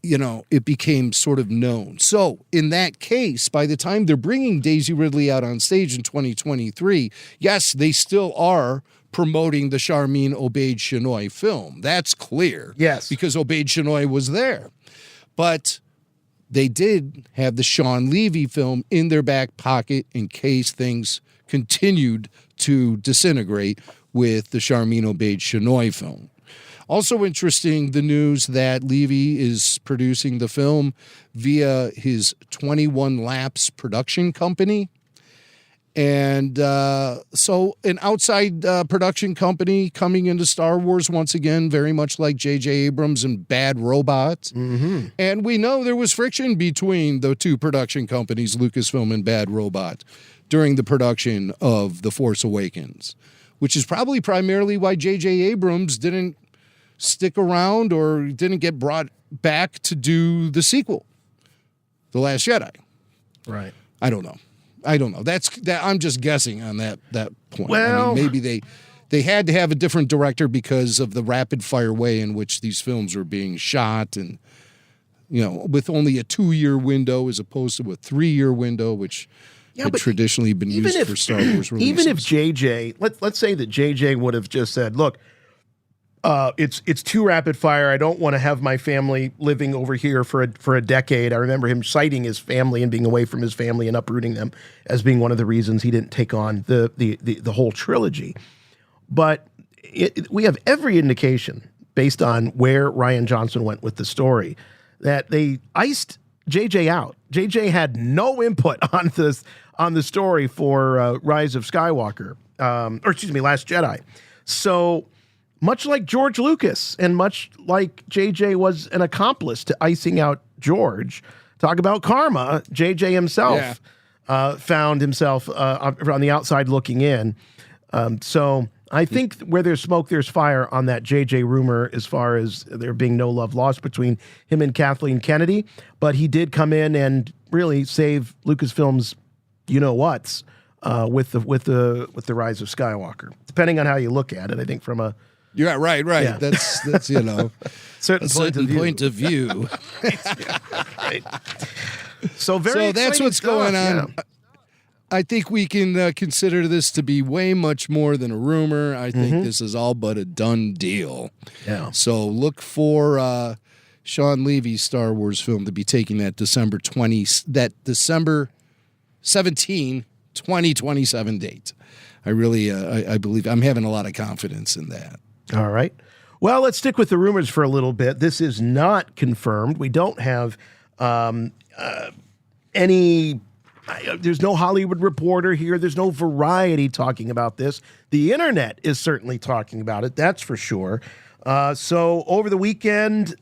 it became sort of known. So in that case, by the time they're bringing Daisy Ridley out on stage in 2023, yes, they still are promoting the Charmin Obaid Chinoy film. That's clear. Yes. Because Obaid Chinoy was there. But they did have the Sean Levy film in their back pocket in case things continued to disintegrate with the Charmin Obaid Chinoy film. Also interesting, the news that Levy is producing the film via his 21 Laps production company. And so an outside production company coming into Star Wars once again, very much like J.J. Abrams and Bad Robot. Mm-hmm. And we know there was friction between the two production companies, Lucasfilm and Bad Robot, during the production of The Force Awakens, which is probably primarily why J.J. Abrams didn't stick around or didn't get brought back to do the sequel, The Last Jedi. Right. I don't know. I'm just guessing on that point. Well, I mean, maybe they had to have a different director because of the rapid fire way in which these films were being shot, and with only a 2-year window as opposed to a 3-year window, which had traditionally been used for Star Wars releases. Even if JJ, let's say that JJ would have just said, "Look, it's too rapid fire. I don't want to have my family living over here for a decade." I remember him citing his family and being away from his family and uprooting them as being one of the reasons he didn't take on the whole trilogy. But we have every indication, based on where Rian Johnson went with the story, that they iced JJ out. JJ had no input on the story for Rise of Skywalker, Last Jedi. So much like George Lucas and much like JJ was an accomplice to icing out George, talk about karma, JJ himself found himself on the outside looking in. So I think where there's smoke, there's fire on that JJ rumor as far as there being no love lost between him and Kathleen Kennedy. But he did come in and really save Lucasfilm's you-know-whats with the Rise of Skywalker, depending on how you look at it. I think from a Yeah, right. Yeah. That's certain point of view. Right. So that's what's stuff, going on. yeah. I think we can consider this to be way much more than a rumor. I think this is all but a done deal. Yeah. So look for Sean Levy's Star Wars film to be taking that December 17, 2027 date. I really, I believe, I'm having a lot of confidence in that. All right. Well, let's stick with the rumors for a little bit. This is not confirmed. We don't have any. There's no Hollywood Reporter here. There's no Variety talking about this. The internet is certainly talking about it. That's for sure. So over the weekend,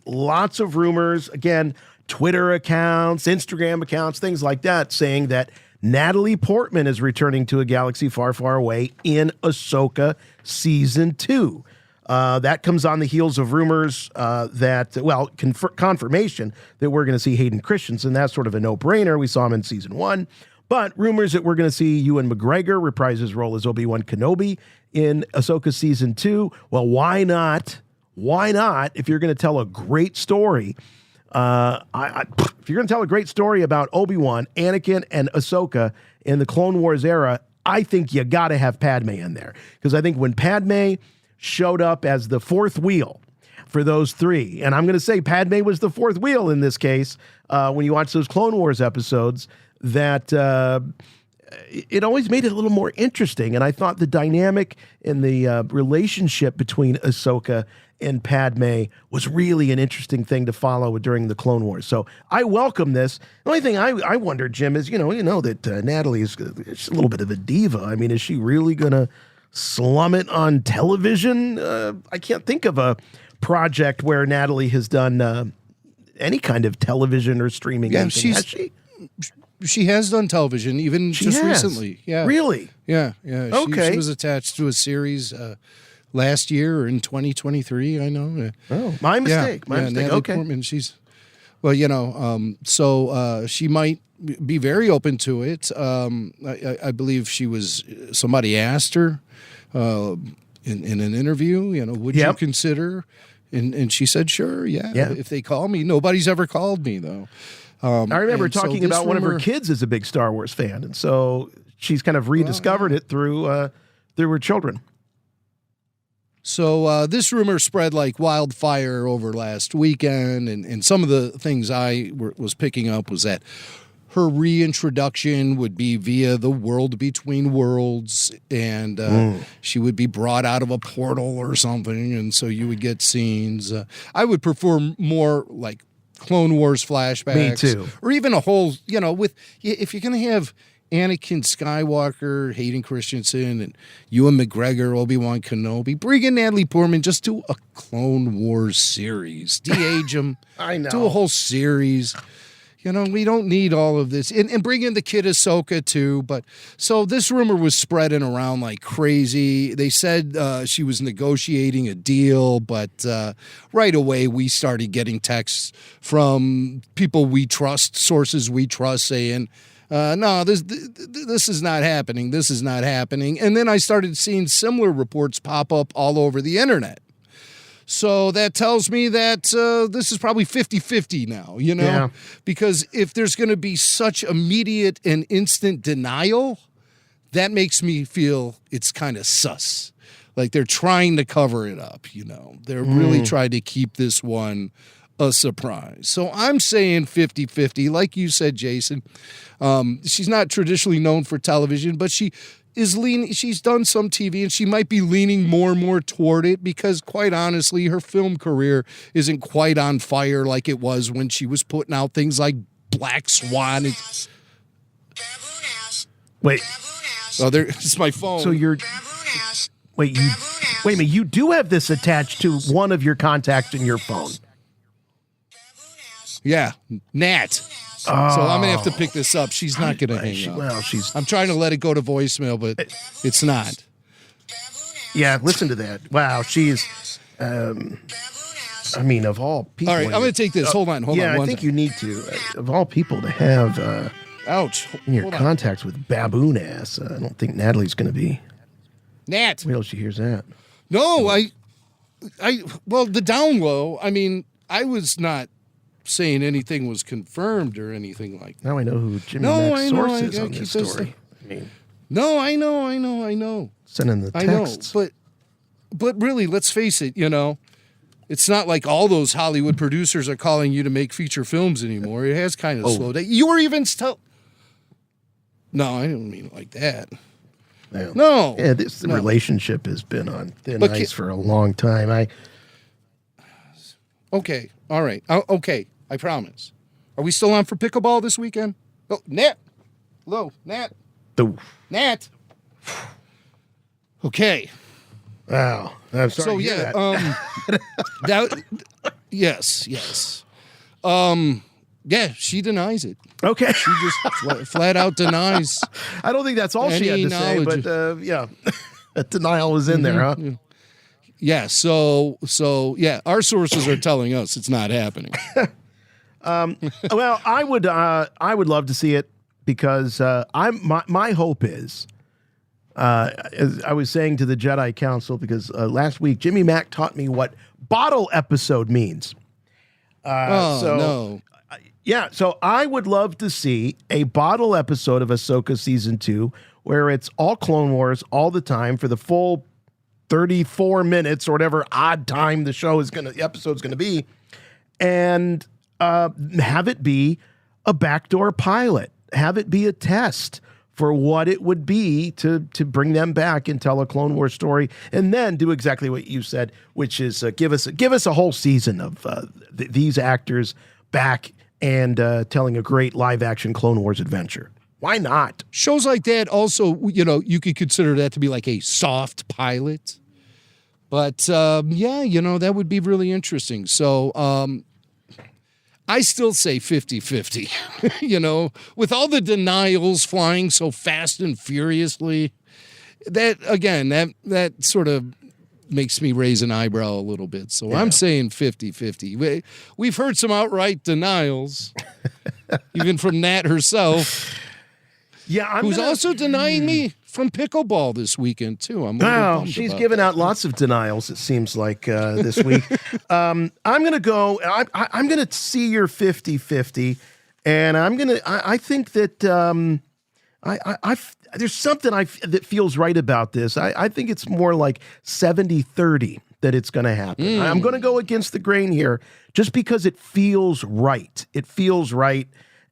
lots of rumors. Again, Twitter accounts, Instagram accounts, things like that, saying that Natalie Portman is returning to a galaxy far, far away in Ahsoka Season 2. That comes on the heels of rumors confirmation that we're going to see Hayden Christensen. That's sort of a no-brainer. We saw him in Season 1. But rumors that we're going to see Ewan McGregor reprise his role as Obi-Wan Kenobi in Ahsoka Season 2. Well, why not? Why not? If you're going to tell a great story, if you're going to tell a great story about Obi-Wan, Anakin, and Ahsoka in the Clone Wars era, I think you got to have Padme in there. Because I think when Padme showed up as the fourth wheel for those three, and I'm going to say Padme was the fourth wheel in this case, when you watch those Clone Wars episodes, that it always made it a little more interesting. And I thought the dynamic and the relationship between Ahsoka and Padme was really an interesting thing to follow during the Clone Wars. So I welcome this. The only thing I wonder, Jim, is, you know that Natalie is a little bit of a diva. I mean, is she really going to slum it on television? I can't think of a project where Natalie has done any kind of television or streaming. Yeah, has she? She has done television, even She just has? recently. Yeah, Really? Yeah. Okay. She was attached to a series last year or in 2023. I know. Oh, my mistake. My mistake. Natalie Okay. Portman, so she might be very open to it. I believe somebody asked her in an interview, would you consider? And she said, sure, yeah. If they call me. Nobody's ever called me, though. I remember talking about one of her kids is a big Star Wars fan, and so she's kind of rediscovered it through her children. So this rumor spread like wildfire over last weekend, and some of the things I was picking up was that her reintroduction would be via the world between worlds, and she would be brought out of a portal or something, and so you would get scenes. I would prefer more like Clone Wars flashbacks. Me too. Or even a whole, if you're going to have Anakin Skywalker, Hayden Christensen, and Ewan McGregor, Obi-Wan Kenobi, bring in Natalie Portman, just do a Clone Wars series. De-age them. I know. Do a whole series. We don't need all of this. And bring in the kid Ahsoka, too. But so this rumor was spreading around like crazy. They said she was negotiating a deal, but right away we started getting texts from people we trust, sources we trust, saying, no, this is not happening. This is not happening. And then I started seeing similar reports pop up all over the internet. So that tells me that this is probably 50-50 now, Yeah. Because if there's going to be such immediate and instant denial, that makes me feel it's kind of sus. Like they're trying to cover it up, They're really trying to keep this one a surprise. So I'm saying 50-50. Like you said, Jason, she's not traditionally known for television, but she's done some TV, and she might be leaning more and more toward it because, quite honestly, her film career isn't quite on fire like it was when she was putting out things like Black Swan. Wait. Oh, it's my phone. So wait a minute. You do have this attached to one of your contacts in your phone. Yeah, Nat. So I'm gonna have to pick this up. She's not gonna hang up. Well, I'm trying to let it go to voicemail, but it's not. Yeah, listen to that. Wow, she's. Of all people. All right, I'm gonna take this. Hold on. Yeah, I think you need to. Of all people to have. Ouch. In your contacts with baboon ass, I don't think Natalie's gonna be. Nat. Wait till she hears that. No, well, the down low. I was not saying anything was confirmed or anything like that. Now I know who Jimmy Mac's source is on this story. No, I know. Sending the texts. I know, but really, let's face it, it's not like all those Hollywood producers are calling you to make feature films anymore. It has kind of slowed down. You were even No, I didn't mean it like that. Yeah. No. Yeah, this relationship has been on thin ice for a long time. Okay. All right. Okay. I promise. Are we still on for pickleball this weekend? Oh, Nat. Hello, Nat. Nat. Okay. Wow. I'm sorry. So yeah, yes. Yeah, she denies it. Okay. She just flat out denies. I don't think that's all she had to say, but yeah, denial was in there, huh? Yeah. So yeah, our sources are telling us it's not happening. Well, I would love to see it because my hope is, as I was saying to the Jedi Council, because last week Jimmy Mac taught me what bottle episode means. No. Yeah, so I would love to see a bottle episode of Ahsoka Season 2 where it's all Clone Wars all the time for the full 34 minutes or whatever odd time the episode's going to be, and have it be a backdoor pilot. Have it be a test for what it would be to bring them back and tell a Clone Wars story, and then do exactly what you said, which is give us a whole season of these actors back and telling a great live-action Clone Wars adventure. Why not? Shows like that also, you could consider that to be like a soft pilot. But, that would be really interesting. So I still say 50-50, with all the denials flying so fast and furiously. That, again, that sort of makes me raise an eyebrow a little bit. So I'm saying 50-50. We've heard some outright denials, even from Nat herself. Yeah, who's also denying me from pickleball this weekend too. She's given out lots of denials. It seems like this week. I'm gonna go. I'm gonna see your 50-50, and I think that there's something that feels right about this. I think it's more like 70-30 that it's going to happen. I'm going to go against the grain here, just because it feels right. It feels right,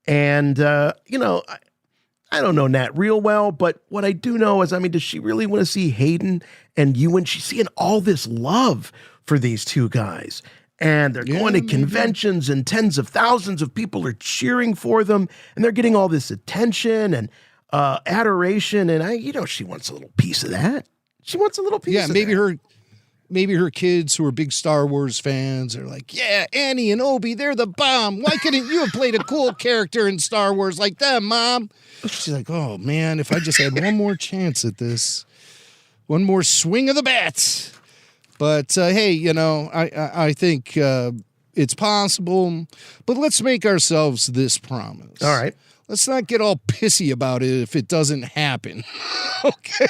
and I don't know Nat real well, but what I do know is, does she really want to see Hayden and Ewan? She's seeing all this love for these two guys, and they're going to conventions, and tens of thousands of people are cheering for them, and they're getting all this attention and adoration, and she wants a little piece of that. She wants a little piece of that. Maybe her kids who are big Star Wars fans are like, yeah, Annie and Obi, they're the bomb. Why couldn't you have played a cool character in Star Wars like them, Mom? She's like, oh, man, if I just had one more chance at this, one more swing of the bat. But, hey, I think it's possible. But let's make ourselves this promise. All right. Let's not get all pissy about it if it doesn't happen. Okay?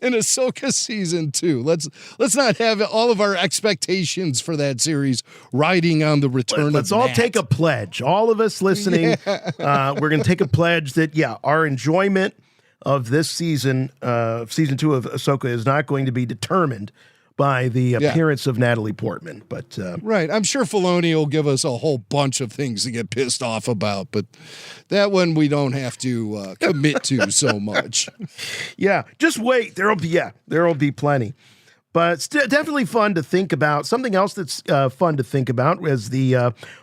In Ahsoka season 2. Let's not have all of our expectations for that series riding on the return of Let's all Matt. take a pledge. All of us listening, we're going to take a pledge that, our enjoyment of this season 2 of Ahsoka is not going to be determined by the appearance of Natalie Portman. But right. I'm sure Filoni will give us a whole bunch of things to get pissed off about, but that one we don't have to commit to so much. Yeah, just wait. There'll be plenty. But it's definitely fun to think about. Something else that's fun to think about is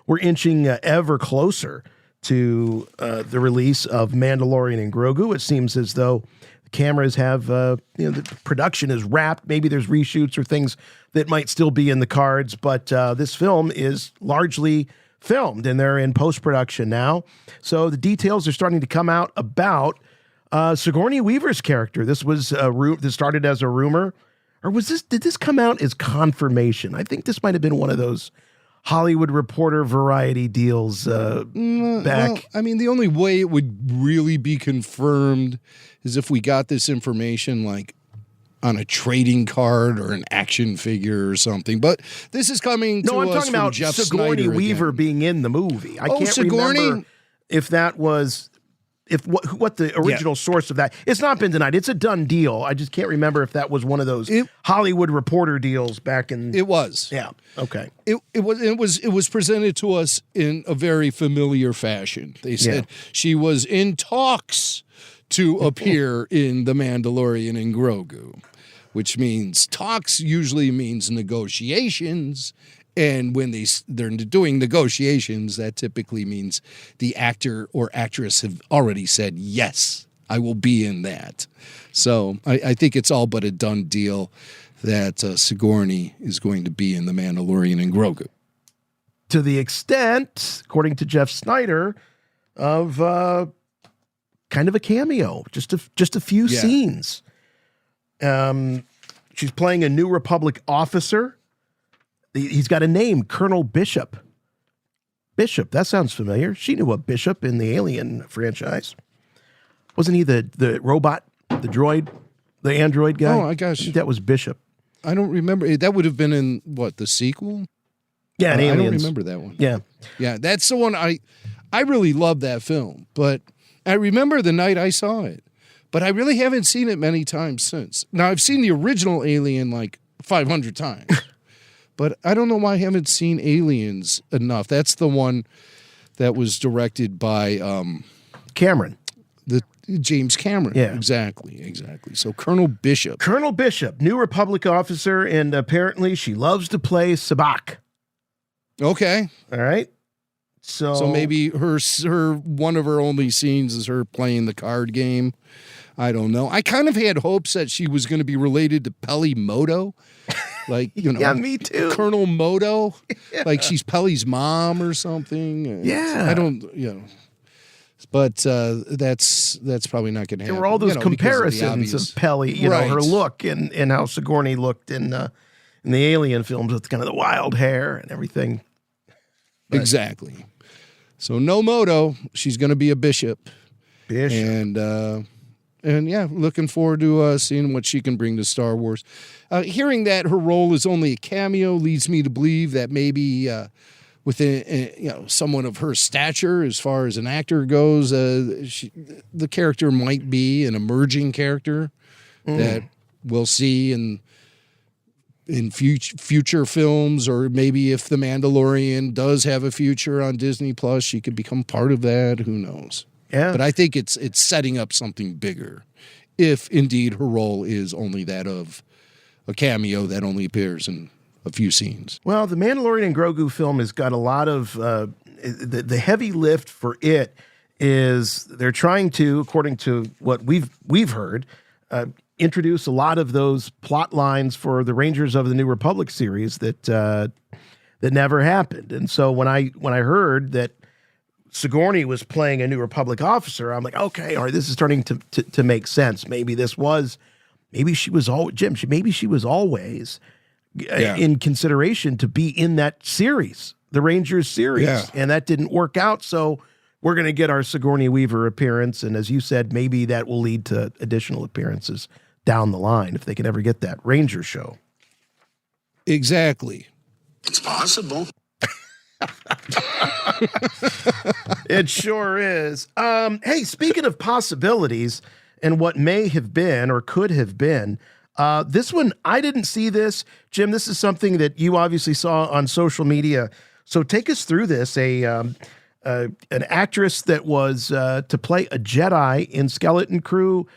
we're inching ever closer to the release of Mandalorian and Grogu. It seems as though the cameras have, the production is wrapped. Maybe there's reshoots or things that might still be in the cards, but this film is largely filmed and they're in post-production now. So the details are starting to come out about Sigourney Weaver's character. This was this started as a rumor, or did this come out as confirmation? I think this might have been one of those Hollywood Reporter variety deals back. Well, the only way it would really be confirmed is if we got this information like on a trading card or an action figure or something. But this is coming to us I'm talking from about Jeff Sigourney Snyder Weaver again. being in the movie. I can't Sigourney? remember if that was what the original source of that. It's not been denied. It's a done deal. I just can't remember if that was one of those Hollywood Reporter deals back in. It was. Yeah. Okay. It was presented to us in a very familiar fashion. They said she was in talks to appear in The Mandalorian and Grogu, which means talks usually means negotiations. And when they're doing negotiations, that typically means the actor or actress have already said, yes, I will be in that. So I think it's all but a done deal that Sigourney is going to be in The Mandalorian and Grogu. To the extent, according to Jeff Snyder, of kind of a cameo, just a few scenes. She's playing a New Republic officer. He's got a name, Colonel Bishop. Bishop, that sounds familiar. She knew a Bishop in the Alien franchise. Wasn't he the robot, the droid, the android guy? Oh, my gosh. I think that was Bishop. I don't remember. That would have been in, the sequel? Yeah, in Aliens. I don't remember that one. Yeah. Yeah, that's the one I really love that film, but I remember the night I saw it, but I really haven't seen it many times since. Now, I've seen the original Alien like 500 times. But I don't know why I haven't seen Aliens enough. That's the one that was directed by Cameron. James Cameron. Yeah. Exactly. So Colonel Bishop. Colonel Bishop, New Republic officer, and apparently she loves to play sabacc. Okay. All right. So maybe her one of her only scenes is her playing the card game. I don't know. I kind of had hopes that she was going to be related to Peli Moto. Like, yeah, me too. Colonel Moto, like she's Pelly's mom or something. Yeah, I don't, but that's probably not going to happen. There were all those comparisons of Pelly, her look and how Sigourney looked in in the Alien films with kind of the wild hair and everything. But exactly. So no Moto. She's going to be a bishop. And yeah, looking forward to seeing what she can bring to Star Wars. Hearing that her role is only a cameo leads me to believe that maybe with someone of her stature, as far as an actor goes, the character might be an emerging character that we'll see in future films, or maybe if The Mandalorian does have a future on Disney Plus, she could become part of that. Who knows? Yeah. But I think it's setting up something bigger, if indeed her role is only that of a cameo that only appears in a few scenes. Well, the Mandalorian and Grogu film has got a lot of the heavy lift for it is they're trying to, according to what we've heard, introduce a lot of those plot lines for the Rangers of the New Republic series that never happened. And so when I heard that Sigourney was playing a New Republic officer, I'm like, okay, all right, this is starting to make sense. Maybe she was always in consideration to be in that series, the Rangers series, and that didn't work out. So we're going to get our Sigourney Weaver appearance, and as you said, maybe that will lead to additional appearances down the line if they can ever get that Ranger show. Exactly. It's possible. It sure is. Hey, speaking of possibilities and what may have been or could have been, this one, I didn't see this. Jim, this is something that you obviously saw on social media. So take us through this. An actress that was to play a Jedi in Skeleton Crew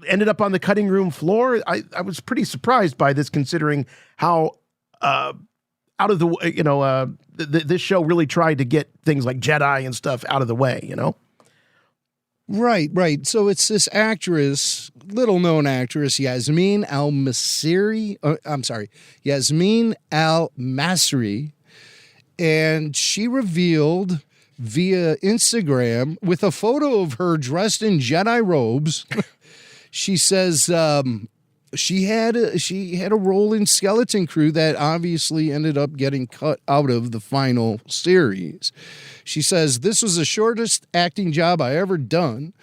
ended up on the cutting room floor. I was pretty surprised by this, considering how out of the, this show really tried to get things like Jedi and stuff out of the way, Right. So it's this actress, little-known actress, Yasmin Al-Masri, and she revealed via Instagram with a photo of her dressed in Jedi robes. She says she had a role in Skeleton Crew that obviously ended up getting cut out of the final series. She says, "This was the shortest acting job I ever done,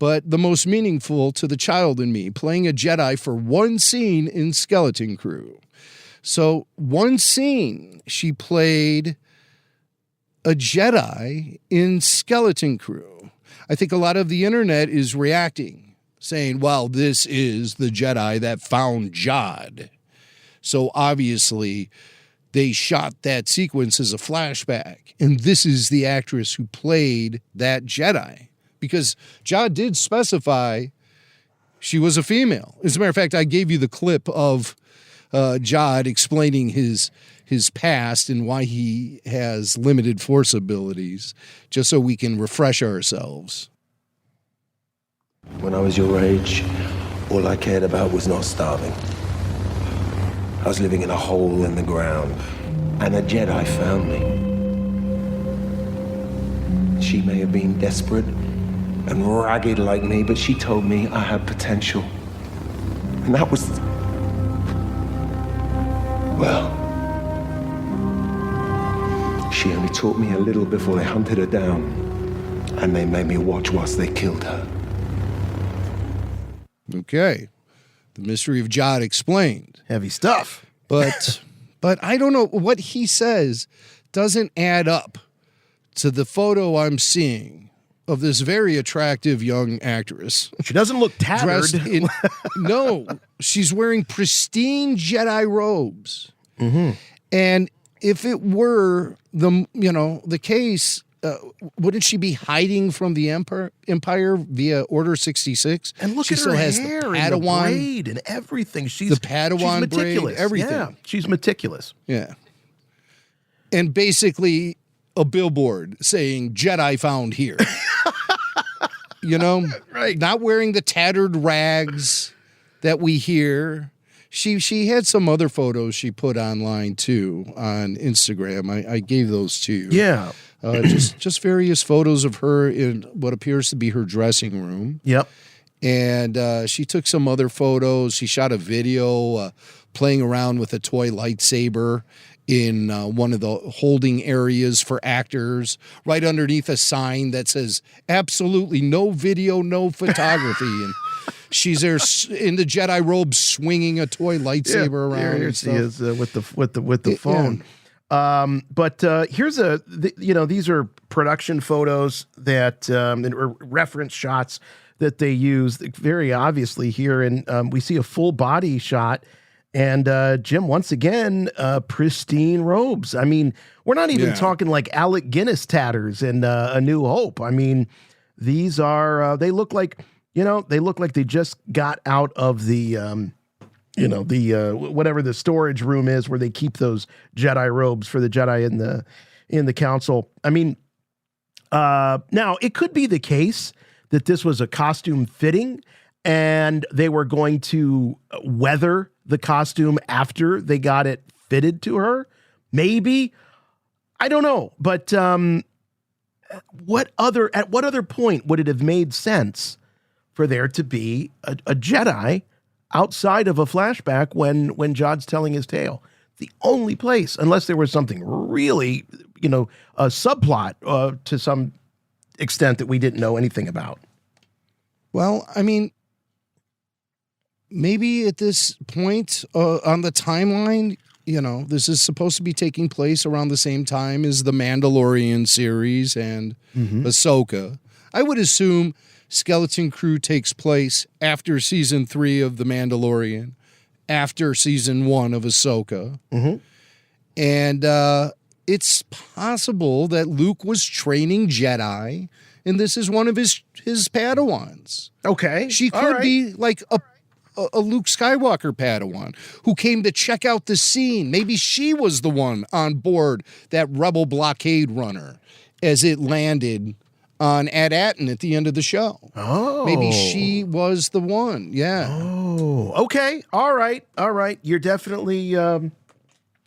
but the most meaningful to the child in me, playing a Jedi for one scene in Skeleton Crew." So one scene, she played a Jedi in Skeleton Crew. I think a lot of the internet is reacting, saying, well, this is the Jedi that found Jod. So obviously they shot that sequence as a flashback, and this is the actress who played that Jedi, because Jod did specify she was a female. As a matter of fact, I gave you the clip of Jod explaining his past and why he has limited force abilities, just so we can refresh ourselves. When I was your age, all I cared about was not starving. I was living in a hole in the ground, and a Jedi found me. She may have been desperate and ragged like me, but she told me I had potential. And that was... well... she only taught me a little before they hunted her down, and they made me watch whilst they killed her. Okay. The mystery of Jod explained. Heavy stuff. But I don't know, what he says doesn't add up to the photo I'm seeing of this very attractive young actress. She doesn't look tattered. No, she's wearing pristine Jedi robes. Mm-hmm. And if it were the case, wouldn't she be hiding from the Empire via Order 66? And look she at still her has hair the and Padawan, the braid and everything. She's the Padawan she's meticulous. braid, everything. Yeah, she's meticulous. Yeah. And basically a billboard saying Jedi found here. Right. Not wearing the tattered rags that we hear. She had some other photos she put online too on Instagram. I gave those to you. Yeah. Just various photos of her in what appears to be her dressing room. Yep. And she took some other photos. She shot a video playing around with a toy lightsaber in one of the holding areas for actors, right underneath a sign that says absolutely no video, no photography. And she's there in the Jedi robe swinging a toy lightsaber around. Here and she stuff. is with the phone. But here's these are production photos that or reference shots that they use very obviously here. And we see a full body shot. And Jim, once again, pristine robes. I mean, we're not even talking like Alec Guinness tatters in A New Hope. I mean, these are, they look like they just got out of the, whatever the storage room is where they keep those Jedi robes for the Jedi in the council. I mean, now it could be the case that this was a costume fitting and they were going to weather the costume after they got it fitted to her. Maybe. I don't know. But at what other point would it have made sense for there to be a Jedi outside of a flashback when Jod's telling his tale? The only place, unless there was something really, a subplot to some extent that we didn't know anything about. Well, I mean, maybe at this point on the timeline, this is supposed to be taking place around the same time as the Mandalorian series and Ahsoka. I would assume Skeleton Crew takes place after season 3 of The Mandalorian, after season 1 of Ahsoka. And it's possible that Luke was training Jedi, and this is one of his Padawans. Okay. She could be like a Luke Skywalker Padawan who came to check out the scene. Maybe she was the one on board that Rebel blockade runner as it landed on Ad-Atten at the end of the show. Oh. Maybe she was the one. Yeah. Oh, okay. All right. You're definitely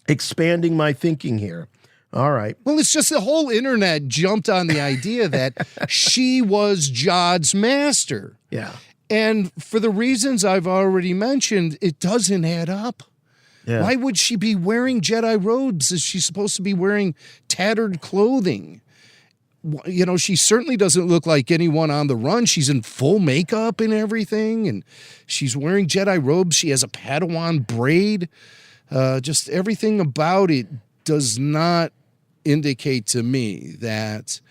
expanding my thinking here. All right. Well, it's just the whole internet jumped on the idea that she was Jod's master. Yeah. And for the reasons I've already mentioned, it doesn't add up. Yeah. Why would she be wearing Jedi robes? Is she supposed to be wearing tattered clothing? She certainly doesn't look like anyone on the run. She's in full makeup and everything, and she's wearing Jedi robes. She has a Padawan braid. Just everything about it does not indicate to me that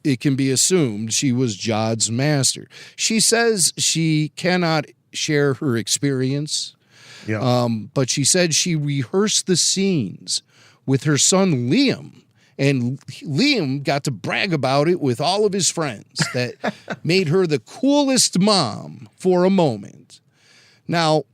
it can be assumed she was Jod's master. She says she cannot share her experience, but she said she rehearsed the scenes with her son Liam, and Liam got to brag about it with all of his friends. That made her the coolest mom for a moment. Now,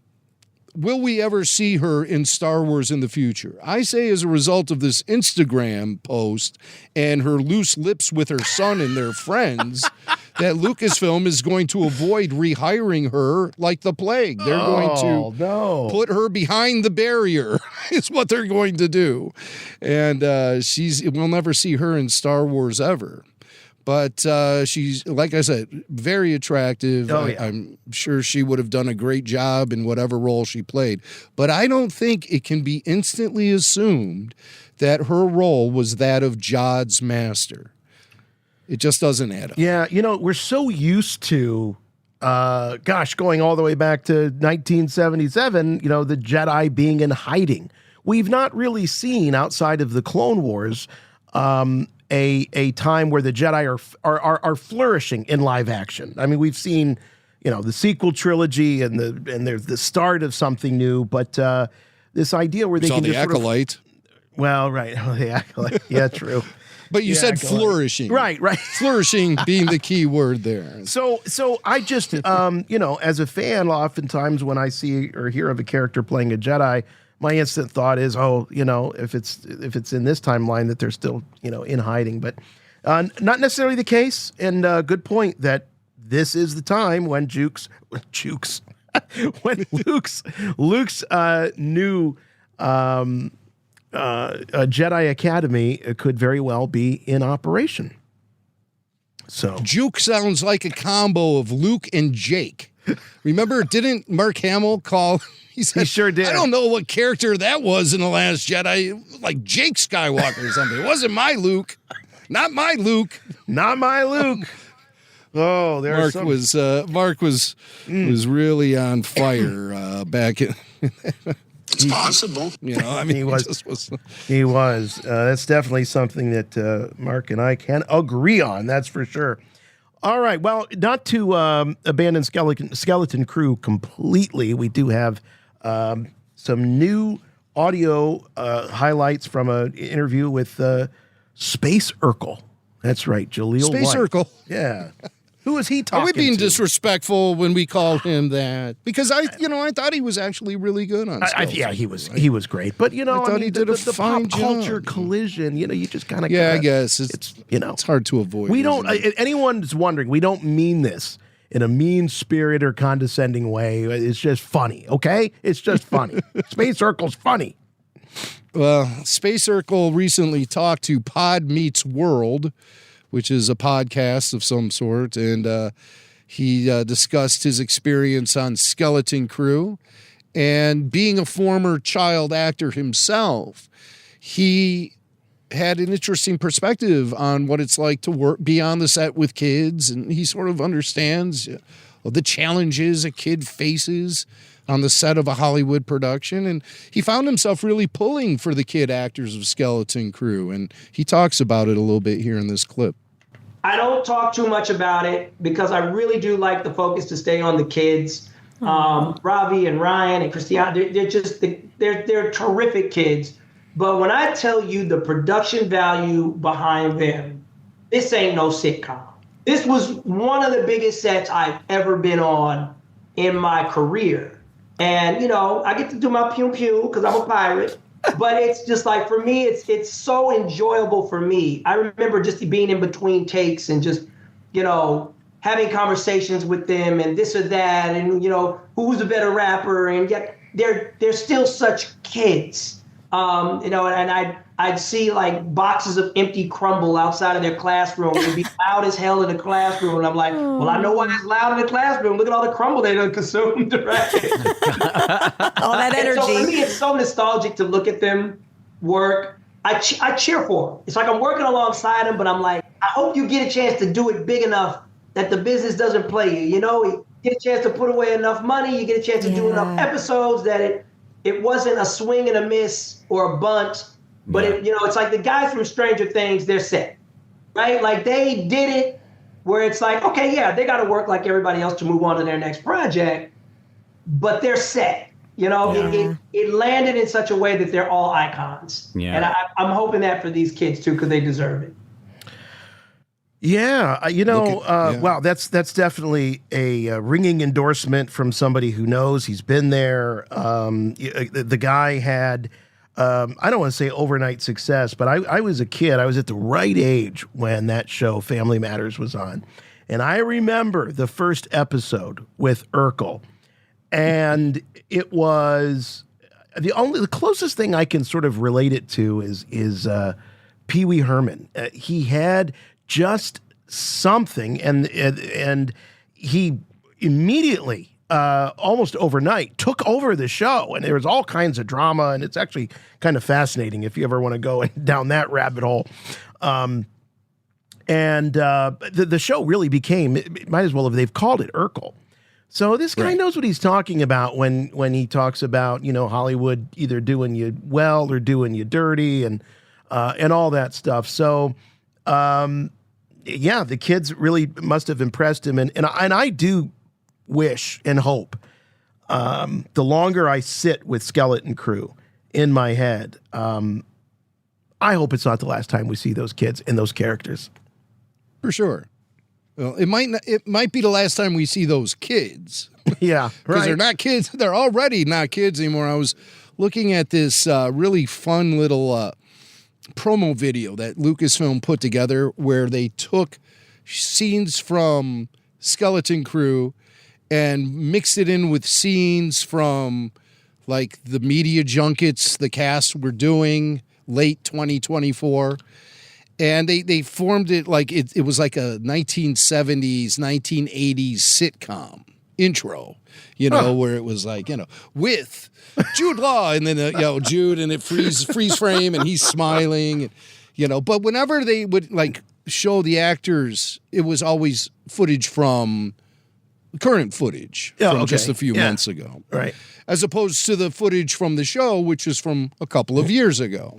will we ever see her in Star Wars in the future? I say as a result of this Instagram post and her loose lips with her son and their friends, that Lucasfilm is going to avoid rehiring her like the plague. They're going to put her behind the barrier is what they're going to do. And we'll never see her in Star Wars ever. But she's, like I said, very attractive. I'm sure she would have done a great job in whatever role she played. But I don't think it can be instantly assumed that her role was that of Jod's master. It just doesn't add up. Yeah, we're so used to, going all the way back to 1977, the Jedi being in hiding. We've not really seen, outside of the Clone Wars, a time where the Jedi are flourishing in live action. I mean, we've seen, the sequel trilogy and there's the start of something new, but this idea where they can the just Acolyte. Right. The Acolyte. Yeah, true. But you said Acolyte. Flourishing. Right. Flourishing being the key word there. So I just, as a fan, oftentimes when I see or hear of a character playing a Jedi, my instant thought is, if it's in this timeline that they're still, in hiding, but not necessarily the case. And good point that this is the time when when Luke's new Jedi Academy could very well be in operation. So Juke sounds like a combo of Luke and Jake. Remember, didn't Mark Hamill call? He said, He sure did. I don't know what character that was in The Last Jedi, like Jake Skywalker or something. It wasn't my Luke. Not my Luke. Not my Luke. Oh, there's Mark was really on fire back in. It's possible. You know, I mean, he was. He was. That's definitely something that Mark and I can agree on. That's for sure. All right. Well, not to abandon Skeleton Crew completely. We do have some new audio highlights from an interview with Space Urkel. That's right, Jaleel Space White. Urkel. Yeah. Who is he talking to? Are we being to? disrespectful when we call him that? Because I thought he was actually really good on Skeleton. Yeah, he was great. But I thought he did a the fine pop culture job. collision. You just kind of I guess it's hard to avoid. We don't. Anyone's wondering, we don't mean this in a mean-spirited or condescending way. It's just funny, okay? It's just funny. Space Urkel's funny. Well, Space Urkel recently talked to Pod Meets World, which is a podcast of some sort, and he discussed his experience on Skeleton Crew. And being a former child actor himself, he had an interesting perspective on what it's like to be on the set with kids, and he sort of understands the challenges a kid faces on the set of a Hollywood production, and he found himself really pulling for the kid actors of Skeleton Crew, and he talks about it a little bit here in this clip. I don't talk too much about it because I really do like the focus to stay on the kids. Ravi and Ryan and Christiana, they're terrific kids. But when I tell you the production value behind them, this ain't no sitcom. This was one of the biggest sets I've ever been on in my career. And, I get to do my pew pew because I'm a pirate. But it's just like, for me, it's so enjoyable for me. I remember just being in between takes and just, having conversations with them and this or that and, who's a better rapper. And yet they're still such kids. And I'd see like boxes of empty crumble outside of their classroom. It'd be loud as hell in the classroom. And I'm like, well, I know why it's loud in the classroom. Look at all the crumble they done consumed, right? All that energy. So for me, it's so nostalgic to look at them work. I cheer for them. It's like I'm working alongside them, but I'm like, I hope you get a chance to do it big enough that the business doesn't play you. You get a chance to put away enough money. You get a chance to do enough episodes that it wasn't a swing and a miss or a bunt. But it's like the guys from Stranger Things, they're set, right? Like they did it where it's like, okay, yeah, they got to work like everybody else to move on to their next project, but they're set. It landed in such a way that they're all icons. Yeah. And I'm hoping that for these kids too, because they deserve it. Yeah, wow, that's definitely a ringing endorsement from somebody who knows. He's been there. The guy had, I don't want to say overnight success, but I was a kid. I was at the right age when that show Family Matters was on. And I remember the first episode with Urkel. And it was the closest thing I can sort of relate it to is Pee Wee Herman. He had just something, and he immediately, almost overnight, took over the show, and there was all kinds of drama, and it's actually kind of fascinating if you ever want to go down that rabbit hole. The show really became, might as well have, they've called it Urkel. So this guy knows what he's talking about when he talks about, Hollywood either doing you well or doing you dirty and all that stuff. So, the kids really must have impressed him. And I do wish and hope, the longer I sit with Skeleton Crew in my head, I hope it's not the last time we see those kids and those characters. For sure. Well, it might be the last time we see those kids. Yeah, because they're not kids. They're already not kids anymore. I was looking at this really fun little promo video that Lucasfilm put together where they took scenes from Skeleton Crew and mixed it in with scenes from like the media junkets the cast were doing late 2024. And they formed it like it was like a 1970s, 1980s sitcom intro, where it was like, with Jude Law, and then, Jude, and it freeze frame, and he's smiling, but whenever they would like show the actors, it was always footage from current footage from just a few months ago. Right. As opposed to the footage from the show, which is from a couple of years ago.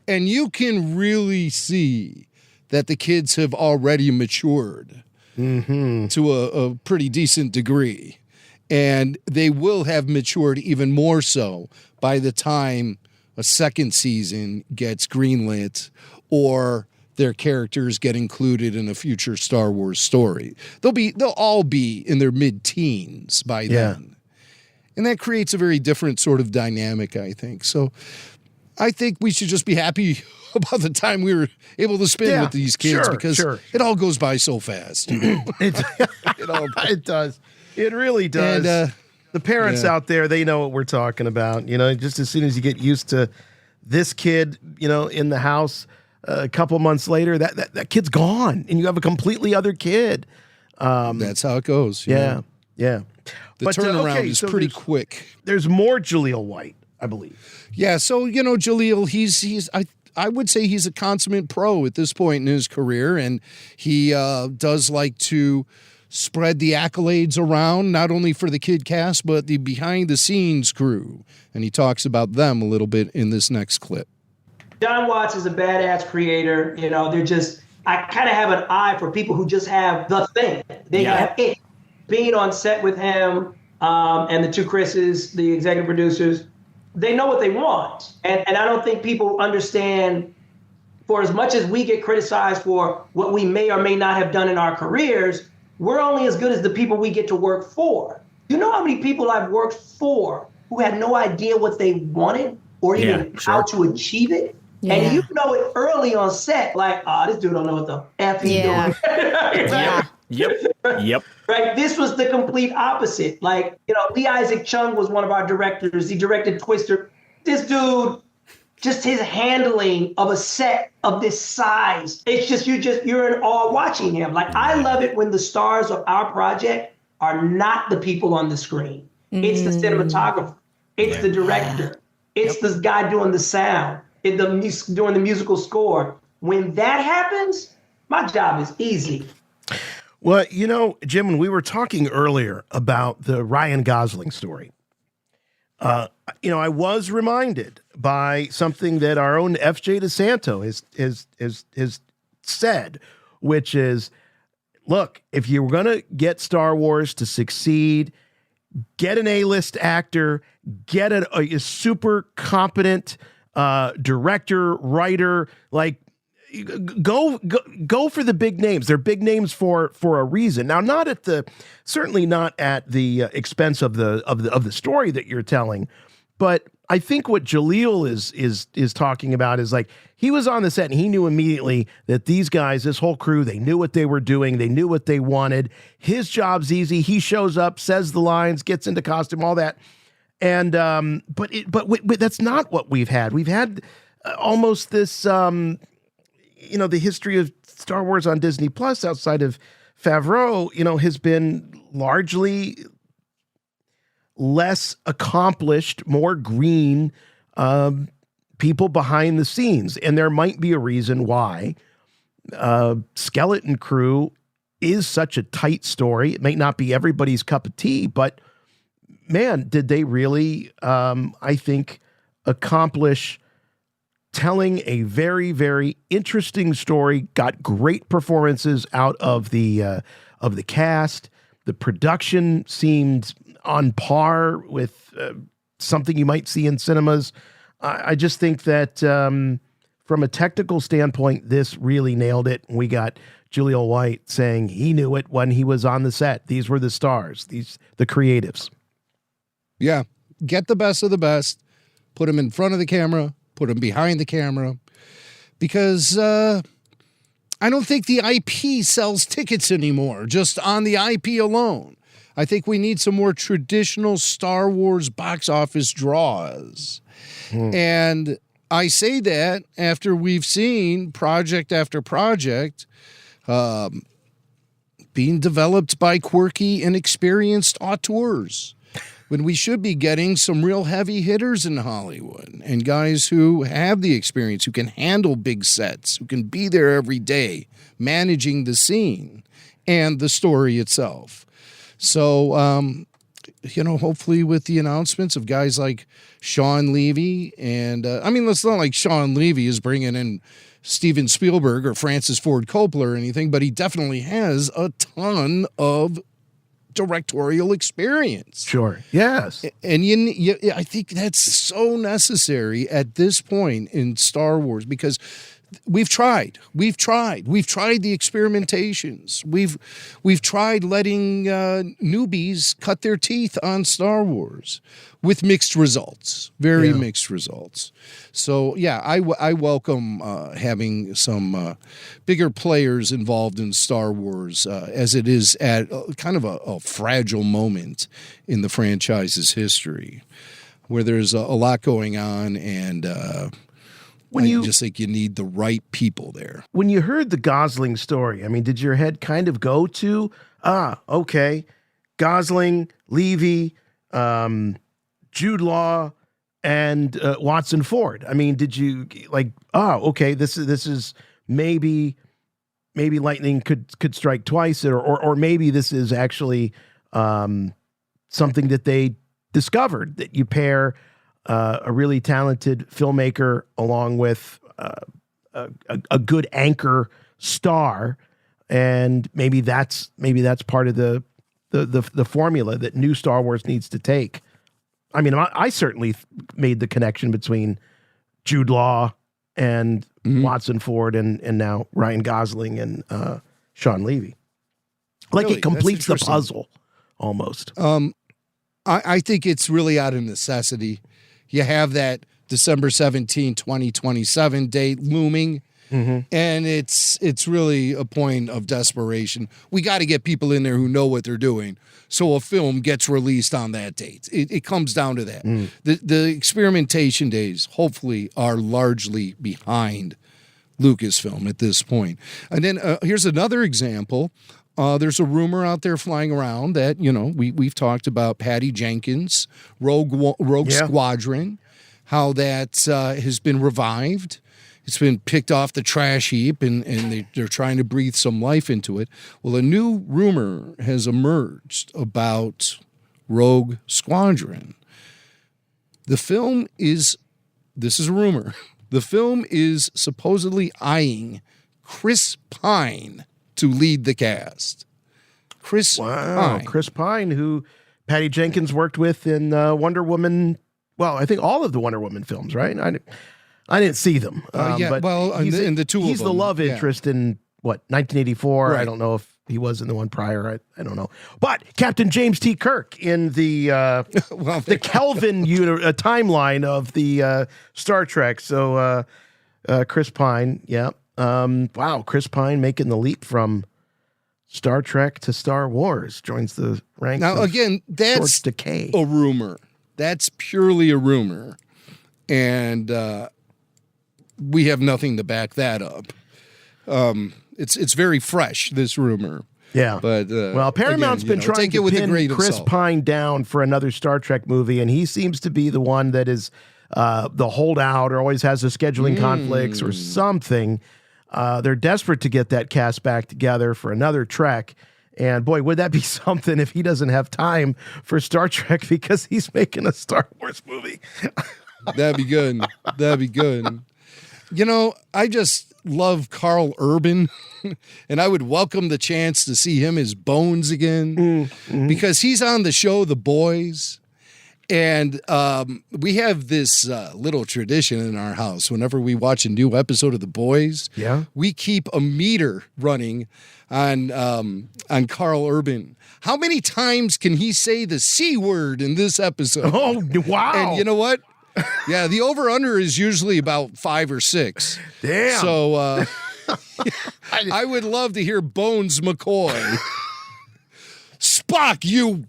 And you can really see that the kids have already matured to a pretty decent degree. And they will have matured even more so by the time a second season gets greenlit or their characters get included in a future Star Wars story. They'll all be in their mid-teens by then. And that creates a very different sort of dynamic, I think. So I think we should just be happy about the time we were able to spend with these kids because it all goes by so fast. It does. It really does. And, the parents out there, they know what we're talking about. Just as soon as you get used to this kid, in the house, a couple months later, that kid's gone, and you have a completely other kid. That's how it goes. Yeah. The turnaround is pretty quick. There's more Jaleel White, I believe. Yeah, so Jaleel, I would say he's a consummate pro at this point in his career, and he does like to spread the accolades around, not only for the kid cast, but the behind-the-scenes crew. And he talks about them a little bit in this next clip. John Watts is a badass creator. I kind of have an eye for people who just have the thing. They have it. Being on set with him and the two Chris's, the executive producers, they know what they want. And I don't think people understand, for as much as we get criticized for what we may or may not have done in our careers, we're only as good as the people we get to work for. You know how many people I've worked for who had no idea what they wanted or even how to achieve it? Yeah. And you know it early on set, like, this dude don't know what the F he's doing. Right? Yep. Right. This was the complete opposite. Like, Lee Isaac Chung was one of our directors. He directed Twister. This dude, just his handling of a set of this size, it's just, you're in awe watching him. Like, I love it when the stars of our project are not the people on the screen. It's the cinematographer. It's the director. It's this guy doing the sound. Doing the musical score. When that happens, my job is easy. Well, Jim, when we were talking earlier about the Ryan Gosling story, I was reminded by something that our own FJ DeSanto has said, which is, look, if you're going to get Star Wars to succeed, get an A-list actor, get a super competent director, writer, like go for the big names. They're big names for a reason. Now, certainly not at the expense of the story that you're telling, but I think what Jaleel is talking about is like, he was on the set and he knew immediately that these guys, this whole crew, they knew what they were doing. They knew what they wanted. His job's easy. He shows up, says the lines, gets into costume, all that. And but that's not what we've had. We've had almost this, the history of Star Wars on Disney Plus outside of Favreau, has been largely less accomplished, more green people behind the scenes. And there might be a reason why Skeleton Crew is such a tight story. It may not be everybody's cup of tea, but man, did they really, I think, accomplish telling a very, very interesting story, got great performances out of the cast. The production seemed on par with something you might see in cinemas. I just think that from a technical standpoint, this really nailed it. We got Jaleel White saying he knew it when he was on the set. These were the stars, the creatives. Yeah, get the best of the best, put them in front of the camera, put them behind the camera, because I don't think the IP sells tickets anymore, just on the IP alone. I think we need some more traditional Star Wars box office draws. And I say that after we've seen project after project being developed by quirky and experienced auteurs, when we should be getting some real heavy hitters in Hollywood and guys who have the experience, who can handle big sets, who can be there every day, managing the scene and the story itself. So, hopefully with the announcements of guys like Sean Levy and, it's not like Sean Levy is bringing in Steven Spielberg or Francis Ford Coppola or anything, but he definitely has a ton of directorial experience. Sure. Yes. And I think that's so necessary at this point in Star Wars, because we've tried the experimentations. We've tried letting newbies cut their teeth on Star Wars with mixed results, very mixed results. So I welcome having some bigger players involved in Star Wars, as it is at kind of a fragile moment in the franchise's history, where there's a lot going on, and I just think you need the right people there. When you heard the Gosling story, did your head kind of go to, okay, Gosling, Levy, Jude Law, and Watson Ford? Did you okay, this is maybe lightning could strike twice, or maybe this is actually something that they discovered, that you pair a really talented filmmaker along with a good anchor star, and maybe that's part of the formula that new Star Wars needs to take. I certainly made the connection between Jude Law and Watson Ford and now Ryan Gosling and Sean Levy. Really? It completes the puzzle almost. I think it's really out of necessity. You have that December 17, 2027 date looming, and it's really a point of desperation. We got to get people in there who know what they're doing, so a film gets released on that date. It comes down to that. The experimentation days, hopefully, are largely behind Lucasfilm at this point. And then here's another example. There's a rumor out there flying around that, we've talked about Patty Jenkins, Rogue Squadron, how that has been revived. It's been picked off the trash heap, and they're trying to breathe some life into it. Well, a new rumor has emerged about Rogue Squadron. This is a rumor, the film is supposedly eyeing Chris Pine to lead the cast. Chris Pine, who Patty Jenkins worked with in Wonder Woman. Well, I think all of the Wonder Woman films, right? I didn't see them. But in the two of them. He's the love interest in, 1984? Right. I don't know if he was in the one prior. I don't know. But Captain James T. Kirk in the the Kelvin timeline of the Star Trek. So Chris Pine, wow, Chris Pine making the leap from Star Trek to Star Wars, joins the ranks. Now, again, that's decay. A rumor. That's purely a rumor. And we have nothing to back that up. It's very fresh, this rumor. Yeah. But Paramount's been trying to pin Chris Pine down for another Star Trek movie, and he seems to be the one that is the holdout, or always has the scheduling conflicts or something. They're desperate to get that cast back together for another Trek. And boy, would that be something if he doesn't have time for Star Trek because he's making a Star Wars movie. That'd be good. I just love Carl Urban, and I would welcome the chance to see him as Bones again, because he's on the show The Boys. And we have this little tradition in our house. Whenever we watch a new episode of The Boys, we keep a meter running on Carl Urban. How many times can he say the C word in this episode? Oh, wow. And you know what? Yeah, the over-under is usually about 5 or 6. Damn. So I would love to hear Bones McCoy. Spock, you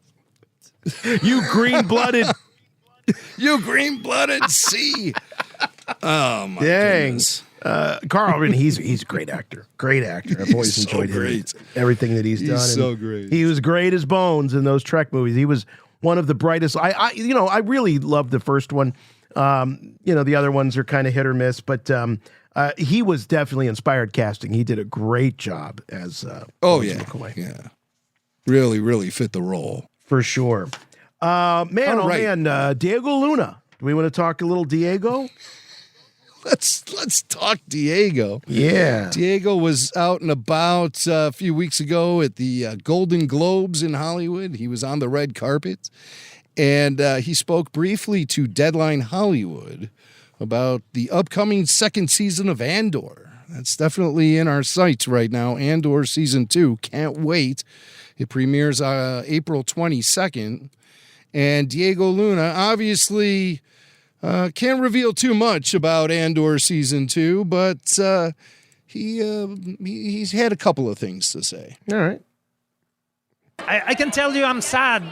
green-blooded. You green-blooded C. Oh, my goodness. Carl, I mean, he's a great actor. Great actor. I've always enjoyed him. Everything that he's done. He's so great. He was great as Bones in those Trek movies. He was one of the brightest. I really loved the first one. The other ones are kind of hit or miss, but he was definitely inspired casting. He did a great job as Bones McCoy. Yeah. Really, really fit the role. For sure. Man, Diego Luna. Do we want to talk a little Diego? Let's talk Diego. Yeah. Diego was out and about a few weeks ago at the Golden Globes in Hollywood. He was on the red carpet, and he spoke briefly to Deadline Hollywood about the upcoming second season of Andor. That's definitely in our sights right now. Andor Season 2. Can't wait. It premieres April 22nd. And Diego Luna obviously can't reveal too much about Andor Season 2, but he's had a couple of things to say. All right. I can tell you I'm sad,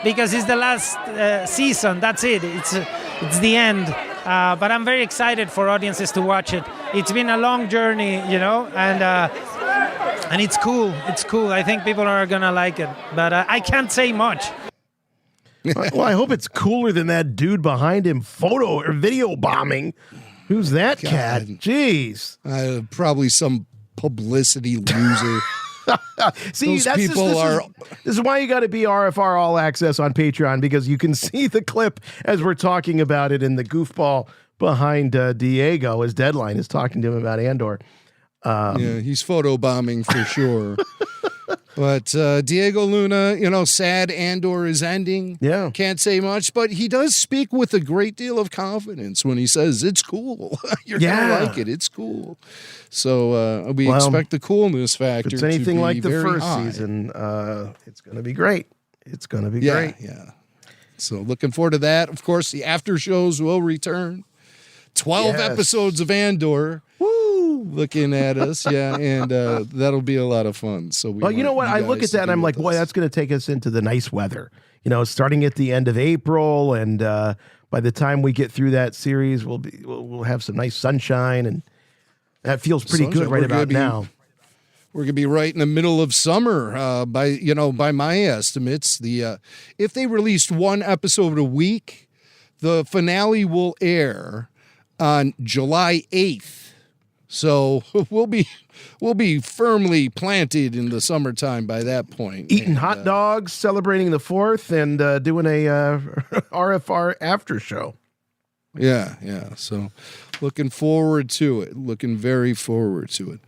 because it's the last season. That's it. It's the end. But I'm very excited for audiences to watch it. It's been a long journey, and it's cool. It's cool. I think people are going to like it. But I can't say much. Well, I hope it's cooler than that dude behind him photo or video bombing. Who's that cat? Jeez. Probably some publicity loser. See, this is why you got to be RFR All Access on Patreon, because you can see the clip as we're talking about it in the goofball behind Diego as Deadline is talking to him about Andor. He's photo bombing for sure. But Diego Luna, sad Andor is ending. Yeah. Can't say much, but he does speak with a great deal of confidence when he says, it's cool. You're going to like it. It's cool. So we expect the coolness factor if it's anything to be like the very first high. season, it's going to be great. It's going to be great. Yeah. So looking forward to that. Of course, the after shows will return. 12 episodes of Andor. Looking at us, and that'll be a lot of fun. So, you know what? I look at that and I'm like, boy, that's going to take us into the nice weather. Starting at the end of April, and by the time we get through that series, we'll have some nice sunshine, and that feels pretty good right about now. We're gonna be right in the middle of summer. By my estimates, if they released one episode a week, the finale will air on July 8th. So we'll be firmly planted in the summertime by that point. Eating hot dogs, celebrating the 4th, and doing a RFR after show. Yeah. So looking forward to it. Looking very forward to it.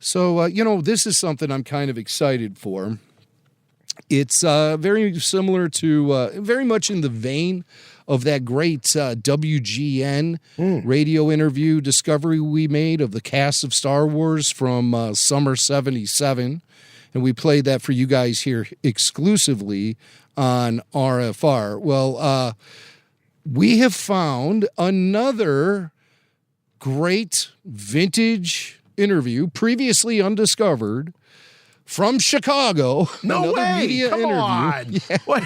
So, this is something I'm kind of excited for. It's very similar to, very much in the vein of that great WGN radio interview discovery we made of the cast of Star Wars from summer 77. And we played that for you guys here exclusively on RFR. Well, we have found another great vintage interview, previously undiscovered, from Chicago. No way! Media Come interview. on! Yeah. What?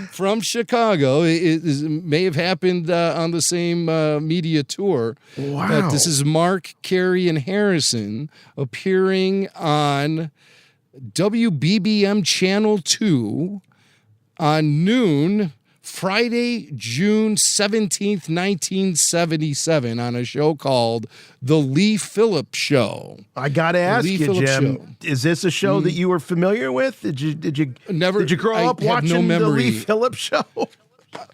From Chicago. It may have happened on the same media tour. Wow. But this is Mark, Carey, and Harrison appearing on WBBM Channel 2 on noon, Friday, June 17th, 1977, on a show called The Lee Phillip Show. I got to ask you, Jim, is this a show that you were familiar with? Did you grow up watching The Lee Phillip Show?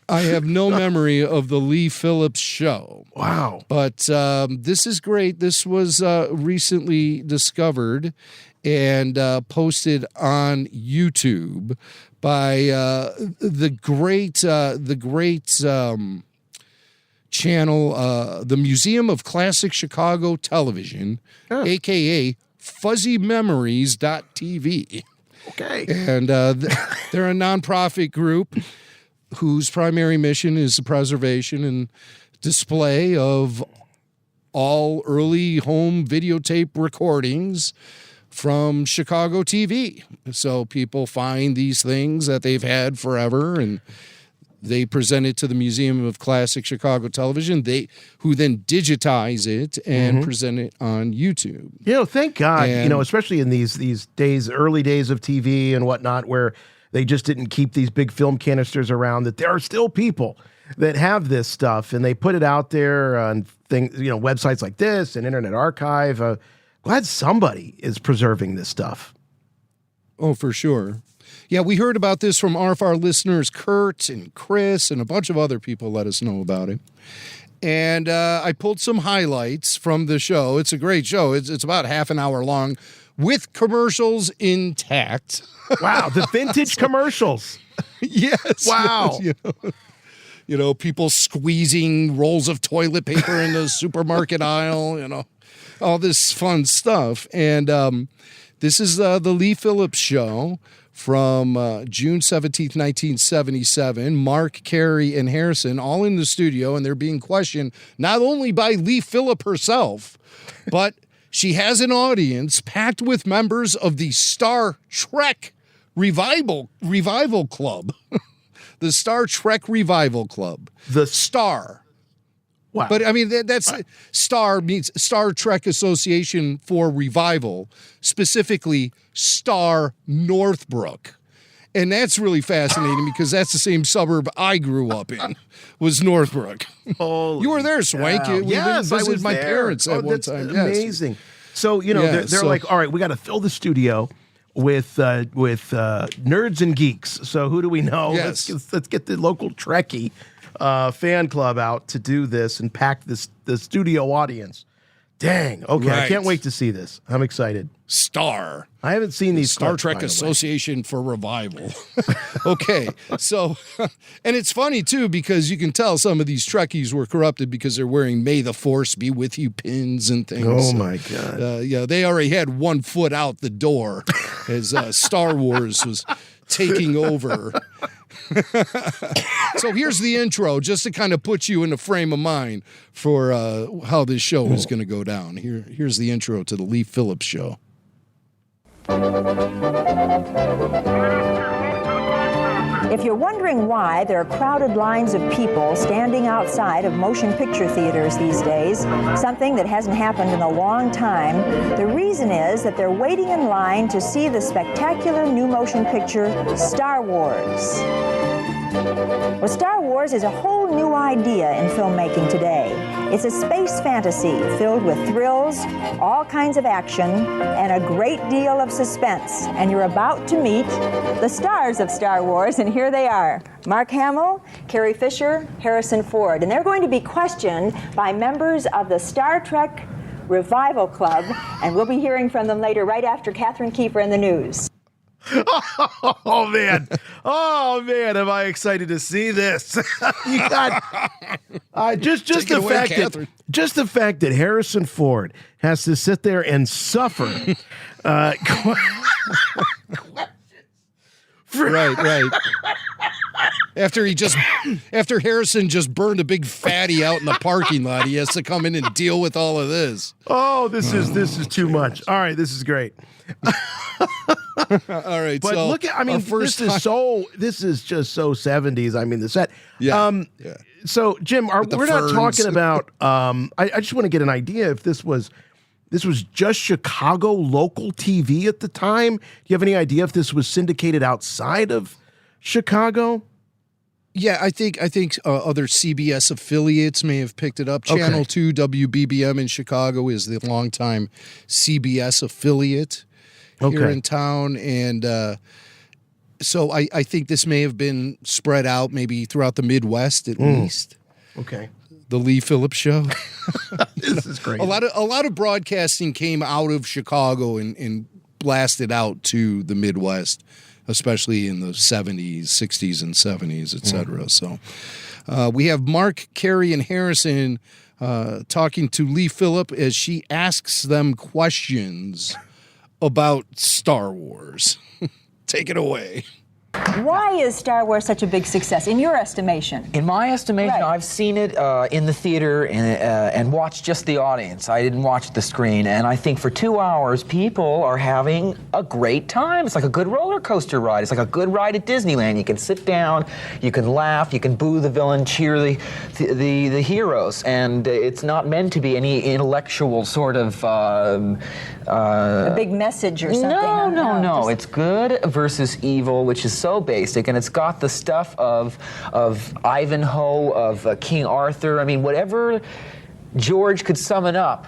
I have no memory of The Lee Phillips Show. Wow. But this is great. This was recently discovered and posted on YouTube by the great channel, the Museum of Classic Chicago Television, a.k.a. fuzzymemories.tv. Okay. And they're a nonprofit group whose primary mission is the preservation and display of all early home videotape recordings from Chicago TV. So people find these things that they've had forever, and They present it to the Museum of Classic Chicago Television, who then digitize it and present it on YouTube. Thank God, especially in these days, early days of TV and whatnot, where they just didn't keep these big film canisters around, that there are still people that have this stuff, and they put it out there on things, websites like this and Internet Archive. Glad somebody is preserving this stuff. Oh, for sure. Yeah, we heard about this from our listeners, Kurt and Chris, and a bunch of other people let us know about it. And I pulled some highlights from the show. It's a great show. It's about half an hour long with commercials intact. Wow, the vintage commercials. Yes. Wow. Yes, people squeezing rolls of toilet paper in the supermarket aisle, all this fun stuff. And this is the Lee Phillip show from June 17th, 1977. Mark, Carey, and Harrison all in the studio, and they're being questioned not only by Lee Phillip herself, but she has an audience packed with members of the Star Trek Revival Club. The Star Trek Revival Club. The Star. Wow. But, that's STAR means Star Trek Association for Revival, specifically Star Northbrook. And that's really fascinating because that's the same suburb I grew up in, was Northbrook. You were there, Swank. Yes, I was my there. parents at one time. Amazing. Yes. So, they're like, all right, we got to fill the studio with nerds and geeks. So who do we know? Yes. Let's get the local Trekkie fan club out to do this and pack the studio audience. Dang. Okay, Right. I can't wait to see this. I'm excited. Star. I haven't seen these Star clips, Trek by the way. Association for Revival. Okay, so, and it's funny too because you can tell some of these Trekkies were corrupted because they're wearing "May the Force be with you" pins and things. Oh my God! They already had 1 foot out the door as Star Wars was taking over. So here's the intro, just to kind of put you in a frame of mind for how this show is going to go down. Here's the intro to the Lee Phillip show. If you're wondering why there are crowded lines of people standing outside of motion picture theaters these days, something that hasn't happened in a long time, the reason is that they're waiting in line to see the spectacular new motion picture Star Wars. Well, Star Wars is a whole new idea in filmmaking today. It's a space fantasy filled with thrills, all kinds of action, and a great deal of suspense. And you're about to meet the stars of Star Wars, and here they are. Mark Hamill, Carrie Fisher, Harrison Ford. And they're going to be questioned by members of the Star Trek Revival Club, and we'll be hearing from them later, right after Catherine Kiefer in the news. Oh man, am I excited to see this? You got just the fact that Harrison Ford has to sit there and suffer. Right. After Harrison just burned a big fatty out in the parking lot, he has to come in and deal with all of this. Oh, this is too much. All right, this is great. All right, but so look at, this is just so 70s. I mean, the set. Yeah. So, Jim, we're not talking about. I just want to get an idea if this was just Chicago local TV at the time. Do you have any idea if this was syndicated outside of Chicago? Yeah, I think other CBS affiliates may have picked it up. Channel 2 WBBM in Chicago is the longtime CBS affiliate here in town, and so I think this may have been spread out maybe throughout the Midwest at least. Okay. The Lee Phillip show. This is great. A lot of broadcasting came out of Chicago and blasted out to the Midwest, especially in the 70s, 60s, and 70s, et cetera. So we have Mark, Carey, and Harrison talking to Lee Phillip as she asks them questions about Star Wars. Take it away. Why is Star Wars such a big success, in your estimation? In my estimation, Right. I've seen it in the theater and watched just the audience. I didn't watch the screen, and I think for 2 hours, people are having a great time. It's like a good roller coaster ride. It's like a good ride at Disneyland. You can sit down, you can laugh, you can boo the villain, cheer the heroes, and it's not meant to be any intellectual sort of A big message or something? No. It's good versus evil, which is so basic, and it's got the stuff of Ivanhoe, of King Arthur. I mean, whatever George could summon up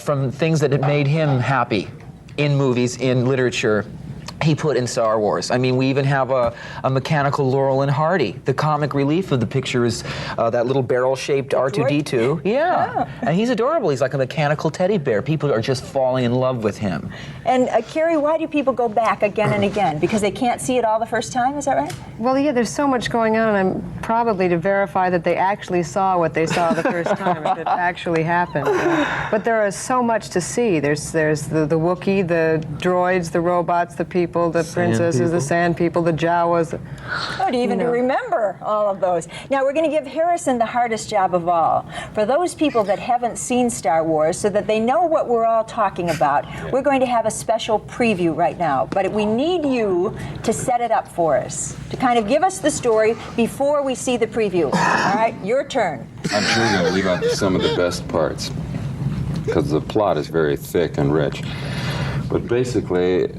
from things that had made him happy in movies, in literature, he put in Star Wars. I mean, we even have a mechanical Laurel and Hardy. The comic relief of the picture is that little barrel-shaped R2-D2. Yeah. And he's adorable. He's like a mechanical teddy bear. People are just falling in love with him. And Carrie, why do people go back again and again? Because they can't see it all the first time, is that right? Well, yeah, there's so much going on, and I'm probably to verify that they actually saw what they saw the first time, if it actually happened. But there is so much to see. There's the Wookiee, the droids, the robots, the people, the princesses, the sand people, the Jawas. Not even to remember all of those. Now, we're going to give Harrison the hardest job of all. For those people that haven't seen Star Wars, so that they know what we're all talking about, we're going to have a special preview right now. But we need you to set it up for us, to kind of give us the story before we see the preview. All right, your turn. I'm sure you're going to leave out some of the best parts, because the plot is very thick and rich. But basically,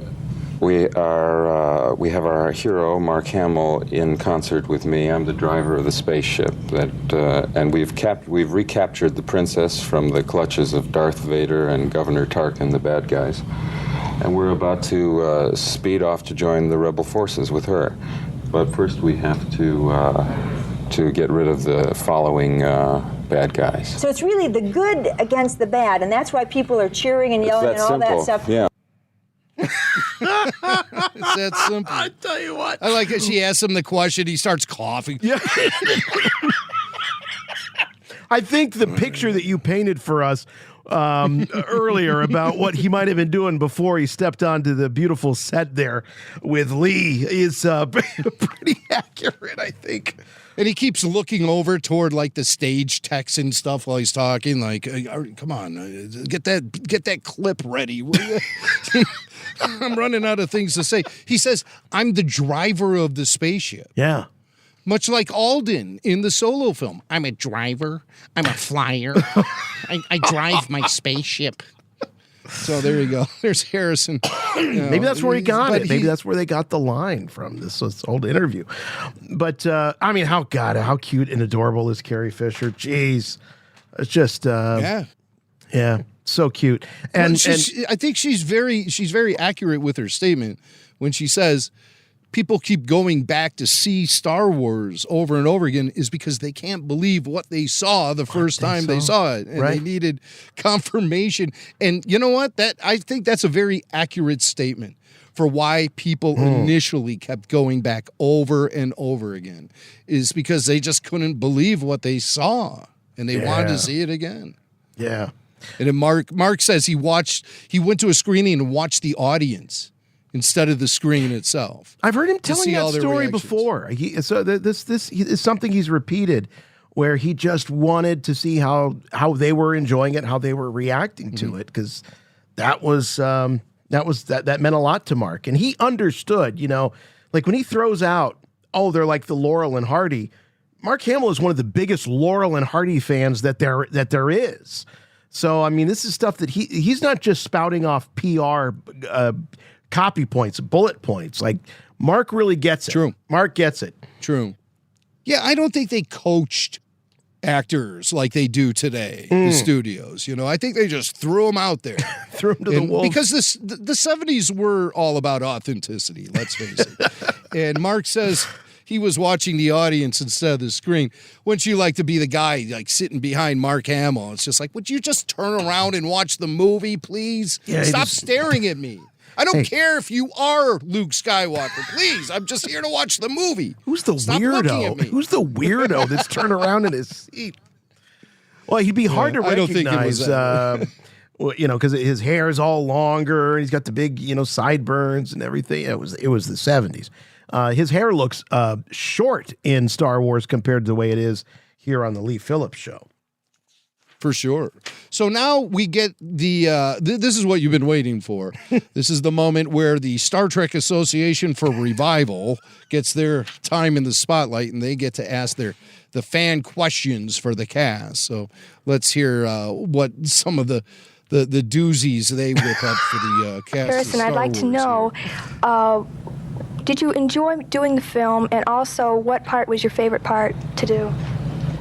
we have our hero, Mark Hamill, in concert with me. I'm the driver of the spaceship, and we've recaptured the princess from the clutches of Darth Vader and Governor Tarkin, the bad guys. And we're about to speed off to join the rebel forces with her. But first we have to get rid of the following bad guys. So it's really the good against the bad, and that's why people are cheering and yelling and all that stuff. Yeah. It's that simple. I tell you what. I like it. She asks him the question. He starts coughing. Yeah. I think the picture that you painted for us earlier about what he might have been doing before he stepped onto the beautiful set there with Lee is pretty accurate, I think. And he keeps looking over toward like the stage text and stuff while he's talking. Like, come on, get that clip ready. Will you? I'm running out of things to say. He says, "I'm the driver of the spaceship." Yeah. Much like Alden in the Solo film. I'm a driver. I'm a flyer. I drive my spaceship. So there you go. There's Harrison. Maybe that's where he got it. Maybe that's where they got the line from, this old interview. But, I mean, how cute and adorable is Carrie Fisher? Jeez. It's just, yeah, so cute. And, I think she's very accurate with her statement when she says people keep going back to see Star Wars over and over again is because they can't believe what they saw the first time they saw it. And they needed confirmation. And you know what? I think that's a very accurate statement for why people initially kept going back over and over again, is because they just couldn't believe what they saw and they wanted to see it again. Yeah. And then Mark says he went to a screening and watched the audience instead of the screen itself. I've heard him telling that story before. This is something he's repeated, where he just wanted to see how they were enjoying it, how they were reacting to it, because that meant a lot to Mark, and he understood. You know, like when he throws out, "Oh, they're like the Laurel and Hardy." Mark Hamill is one of the biggest Laurel and Hardy fans that there is. So I mean, this is stuff that he's not just spouting off PR. Copy points, bullet points. Like, Mark really gets it. True. Mark gets it. True. Yeah, I don't think they coached actors like they do today, the studios. You know, I think they just threw them out there. Threw them to the wolves. Because the 70s were all about authenticity, let's face it. And Mark says he was watching the audience instead of the screen. Wouldn't you like to be the guy, like, sitting behind Mark Hamill? It's just like, would you just turn around and watch the movie, please? Yeah, Stop staring at me. I don't care if you are Luke Skywalker. Please, I'm just here to watch the movie. Who's the weirdo? Who's the weirdo that's turned around in his seat? Well, he'd be hard to recognize. I don't think it was you know, because his hair is all longer and he's got the big, sideburns and everything. It was the 70s. His hair looks short in Star Wars compared to the way it is here on the Lee Phillip show. For sure. So now we get the, this is what you've been waiting for. This is the moment where the Star Trek Association for Revival gets their time in the spotlight, and they get to ask the fan questions for the cast. So let's hear what some of the doozies they whip up for the cast. Harrison, I'd like to know, did you enjoy doing the film, and also what part was your favorite part to do?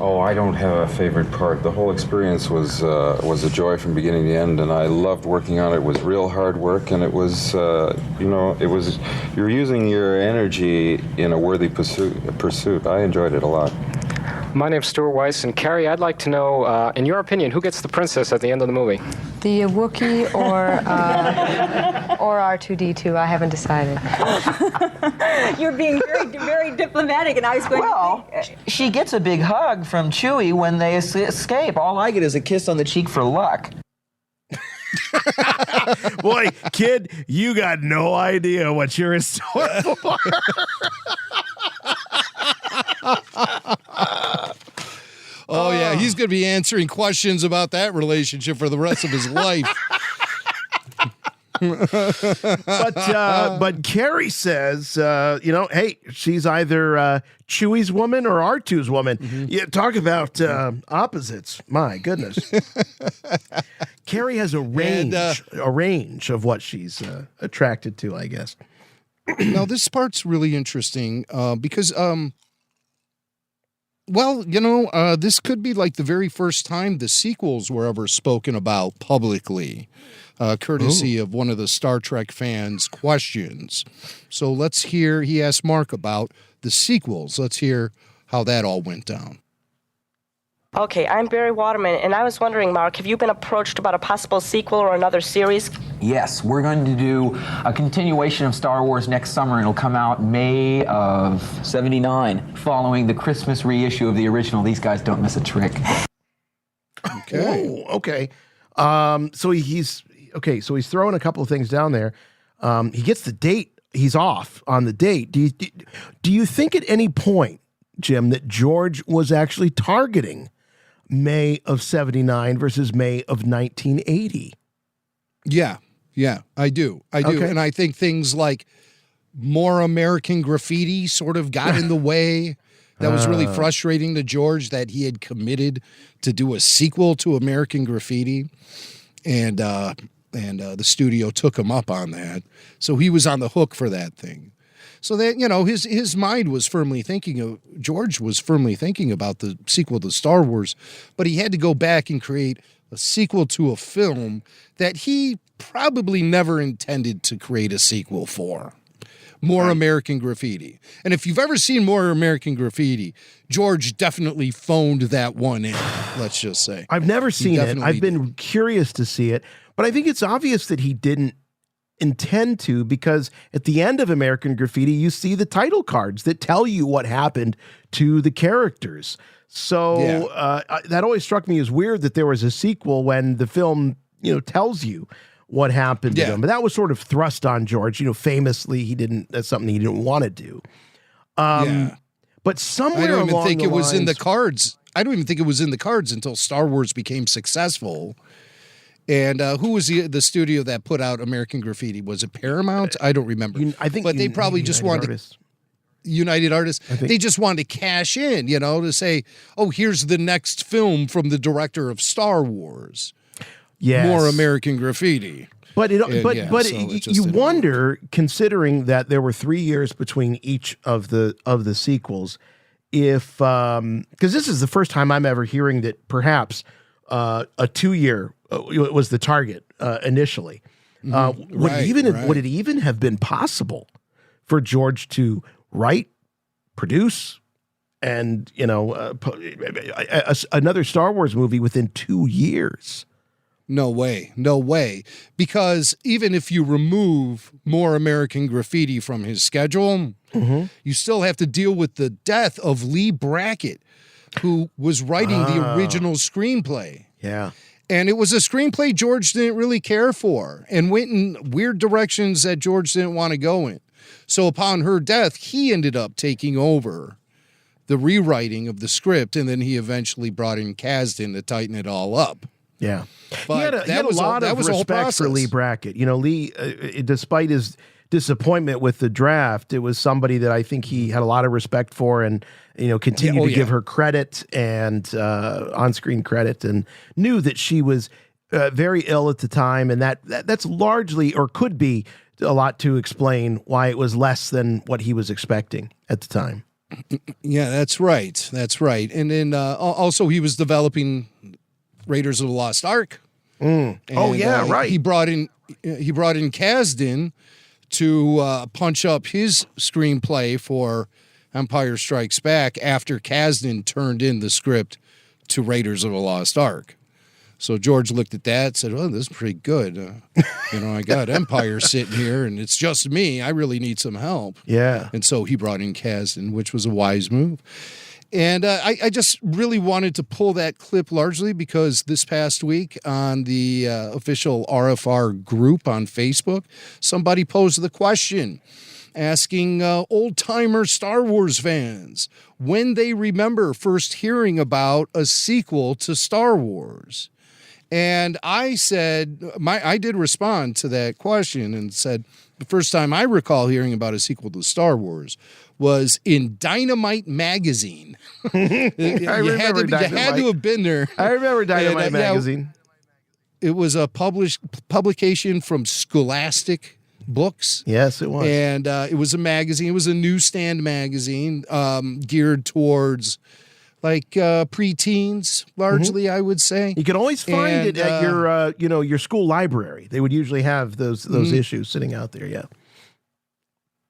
Oh, I don't have a favorite part. The whole experience was a joy from beginning to end, and I loved working on it. It was real hard work, and it was, you're using your energy in a worthy pursuit. I enjoyed it a lot. My name's Stuart Weiss, and Carrie, I'd like to know, in your opinion, who gets the princess at the end of the movie? The Wookiee or R2-D2, I haven't decided. You're being very, very diplomatic, and I was going She gets a big hug from Chewie when they escape. All I get is a kiss on the cheek for luck. Boy, kid, you got no idea what you're in store for. Oh, yeah, he's going to be answering questions about that relationship for the rest of his life. But Carrie says, hey, she's either Chewie's woman or R2's woman. Mm-hmm. Yeah, talk about opposites. My goodness. Carrie has a range of what she's attracted to, I guess. Now, this part's really interesting because, this could be like the very first time the sequels were ever spoken about publicly, courtesy of one of the Star Trek fans' questions. So let's hear, he asked Mark about the sequels. Let's hear how that all went down. Okay, I'm Barry Waterman, and I was wondering, Mark, have you been approached about a possible sequel or another series? Yes, we're going to do a continuation of Star Wars next summer, and it'll come out May of '79, following the Christmas reissue of the original. These guys don't miss a trick. Okay. Okay. So he's throwing a couple of things down there. He gets the date. He's off on the date. Do you think at any point, Jim, that George was actually targeting May of '79 versus May of 1980? Yeah, I do. Okay. And I think things like More American Graffiti sort of got in the way. That was really frustrating to George, that he had committed to do a sequel to American Graffiti, and the studio took him up on that. So he was on the hook for that thing. So that, his mind was George was firmly thinking about the sequel to Star Wars, but he had to go back and create a sequel to a film that he probably never intended to create a sequel for. More American Graffiti. And if you've ever seen More American Graffiti, George definitely phoned that one in, let's just say. I've never seen it. I've been curious to see it, but I think it's obvious that he didn't intend to, because at the end of American Graffiti, you see the title cards that tell you what happened to the characters. So that always struck me as weird that there was a sequel when the film, tells you what happened to them. But that was sort of thrust on George. Famously, that's something he didn't want to do. But somewhere I don't even along think the it was lines, in the cards. I don't even think it was in the cards until Star Wars became successful. And who was the studio that put out American Graffiti? Was it Paramount? I don't remember. I think, but they probably just wanted United Artists. They just wanted to cash in, to say, "Oh, here's the next film from the director of Star Wars." Yes. More American Graffiti. But you wonder, considering that there were 3 years between each of the sequels, if because this is the first time I'm ever hearing that perhaps a 2-year was the target initially. Would it even have been possible for George to write, produce, and another Star Wars movie within 2 years? No way. Because even if you remove More American Graffiti from his schedule, you still have to deal with the death of Lee Brackett, who was writing the original screenplay. Yeah. And it was a screenplay George didn't really care for and went in weird directions that George didn't want to go in. So upon her death, he ended up taking over the rewriting of the script, and then he eventually brought in Kasdan to tighten it all up. Yeah. But he had a lot of respect for Lee Brackett. You know, Lee, despite his disappointment with the draft, it was somebody that I think he had a lot of respect for, and continued to give her credit and on-screen credit, and knew that she was very ill at the time, and that's largely, or could be, a lot to explain why it was less than what he was expecting at the time. Yeah, that's right. That's right. And then also he was developing Raiders of the Lost Ark. Oh yeah, right. He brought in Kasdan to punch up his screenplay for Empire Strikes Back after Kasdan turned in the script to Raiders of the Lost Ark. So George looked at that and said, well, this is pretty good. I got Empire sitting here, and it's just me. I really need some help. Yeah. And so he brought in Kasdan, which was a wise move. And I just really wanted to pull that clip largely because this past week on the official RFR group on Facebook, somebody posed the question asking old-timer Star Wars fans when they remember first hearing about a sequel to Star Wars. And I said, I did respond to that question and said, the first time I recall hearing about a sequel to Star Wars was in Dynamite magazine. You had to have been there. I remember Dynamite magazine. It was a publication from Scholastic Books. Yes, it was. And it was a magazine. It was a newsstand magazine geared towards preteens, largely, I would say. You could always find it at your school library. They would usually have those issues sitting out there. Yeah.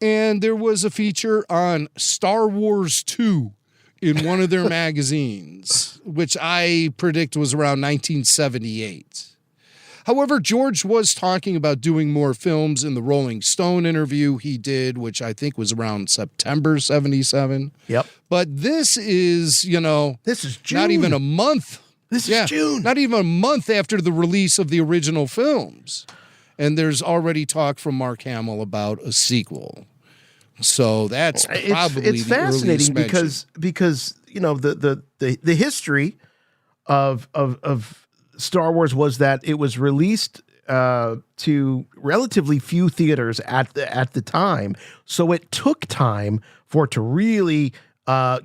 And there was a feature on Star Wars 2 in one of their magazines, which I predict was around 1978. However, George was talking about doing more films in the Rolling Stone interview he did, which I think was around September 77. Yep. But this is, this is June. Not even a month. This is June. Not even a month after the release of the original films. And there's already talk from Mark Hamill about a sequel. So that's probably it's fascinating because the history of Star Wars was that it was released to relatively few theaters at the time, so it took time for it to really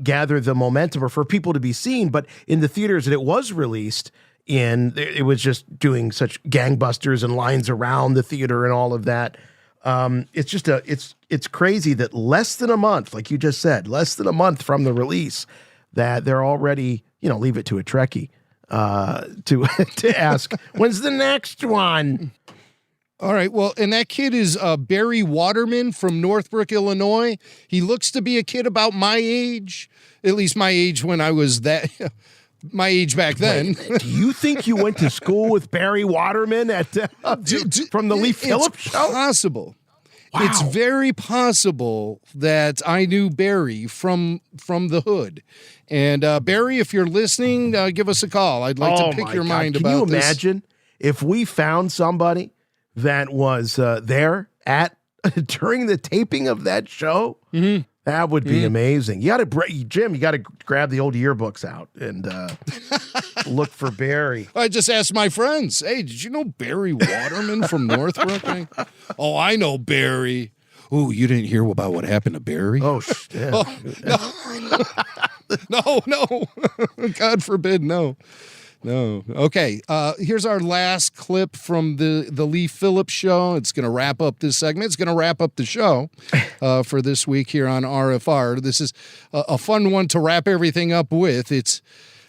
gather the momentum or for people to be seen. But in the theaters that it was released in, it was just doing such gangbusters and lines around the theater and all of that. It's just it's crazy that less than a month, like you just said, less than a month from the release, that they're already, leave it to a Trekkie to ask, when's the next one? All right. Well, and that kid is Barry Waterman from Northbrook, Illinois. He looks to be a kid about my age, at least my age when I was my age back then. Wait, do you think you went to school with Barry Waterman from the Lee Phillip show? Possible. Wow. It's very possible that I knew Barry from the hood. And Barry, if you're listening, give us a call. I'd like to pick your mind about this. Can you imagine if we found somebody that was there during the taping of that show? Mm-hmm. That would be amazing. You got to, Jim. You got to grab the old yearbooks out and look for Barry. I just asked my friends, "Hey, did you know Barry Waterman from Northbrook?" Oh, I know Barry. Oh, you didn't hear about what happened to Barry? Oh, yeah. No. God forbid, no. Okay, here's our last clip from the Lee Phillip show. It's going to wrap up this segment. It's going to wrap up the show for this week here on RFR. This is a fun one to wrap everything up with. It's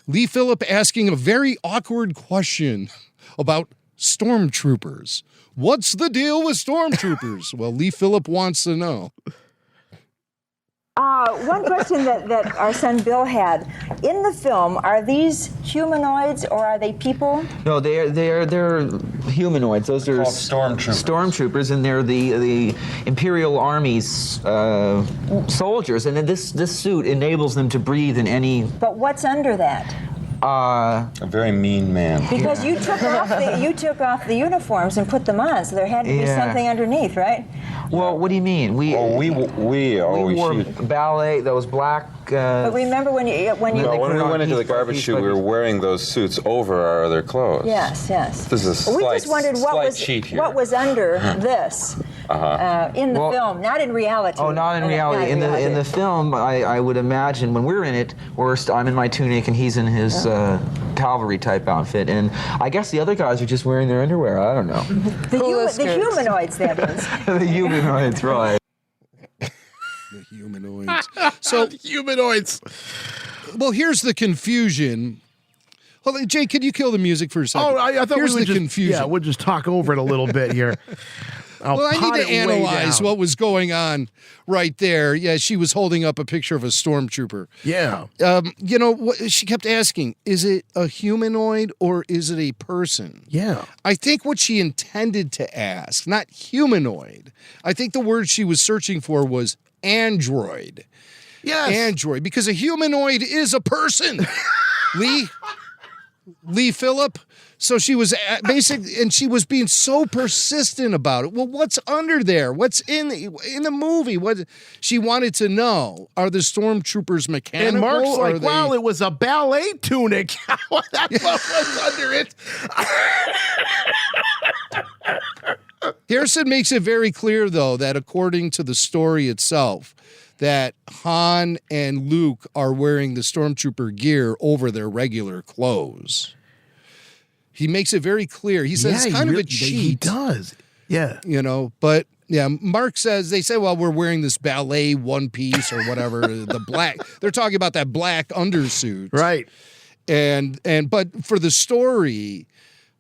Lee Phillip asking a very awkward question about stormtroopers. What's the deal with stormtroopers? Well, Lee Phillip wants to know. One question that our son Bill had. In the film, are these humanoids or are they people? No, they're humanoids. Those are stormtroopers, and they're the Imperial Army's soldiers. And then this suit enables them to breathe in any. But what's under that? A very mean man. Because you took off the uniforms and put them on, so there had to be something underneath, right? Well, what do you mean? We wore ballet, those black. But remember when you No, when we went into the garbage chute, we were wearing those suits over our other clothes. Yes, yes. This is a we slight, just wondered slight cheat here. what was under this in the film, not in reality. Oh, not in reality. In the film, I would imagine when we're in it, I'm in my tunic and he's in his cavalry type outfit, and I guess the other guys are just wearing their underwear. I don't know. The humanoids, that is. The humanoids, right? The humanoids. So humanoids. Well, here's the confusion. Well, Jay, could you kill the music for a second? Oh, I thought here's we would the confusion. Yeah, we'll just talk over it a little bit here. Well, I need to analyze what was going on right there. Yeah, she was holding up a picture of a stormtrooper. Yeah. You know, she kept asking, is it a humanoid or is it a person? Yeah. I think what she intended to ask, not humanoid, I think the word she was searching for was android. Yes. Android, because a humanoid is a person. Lee Phillip. So she was and she was being so persistent about it. Well, what's under there? What's in the movie? What she wanted to know: are the stormtroopers mechanical? And Mark's like, they... "Well, it was a ballet tunic. That's what was under it." Harrison makes it very clear, though, that according to the story itself, that Han and Luke are wearing the stormtrooper gear over their regular clothes. He makes it very clear. He says it's kind of a cheat. He does. Yeah. You know, but yeah, Mark says, they say, well, we're wearing this ballet one piece or whatever, the black. They're talking about that black undersuit. Right. But for the story,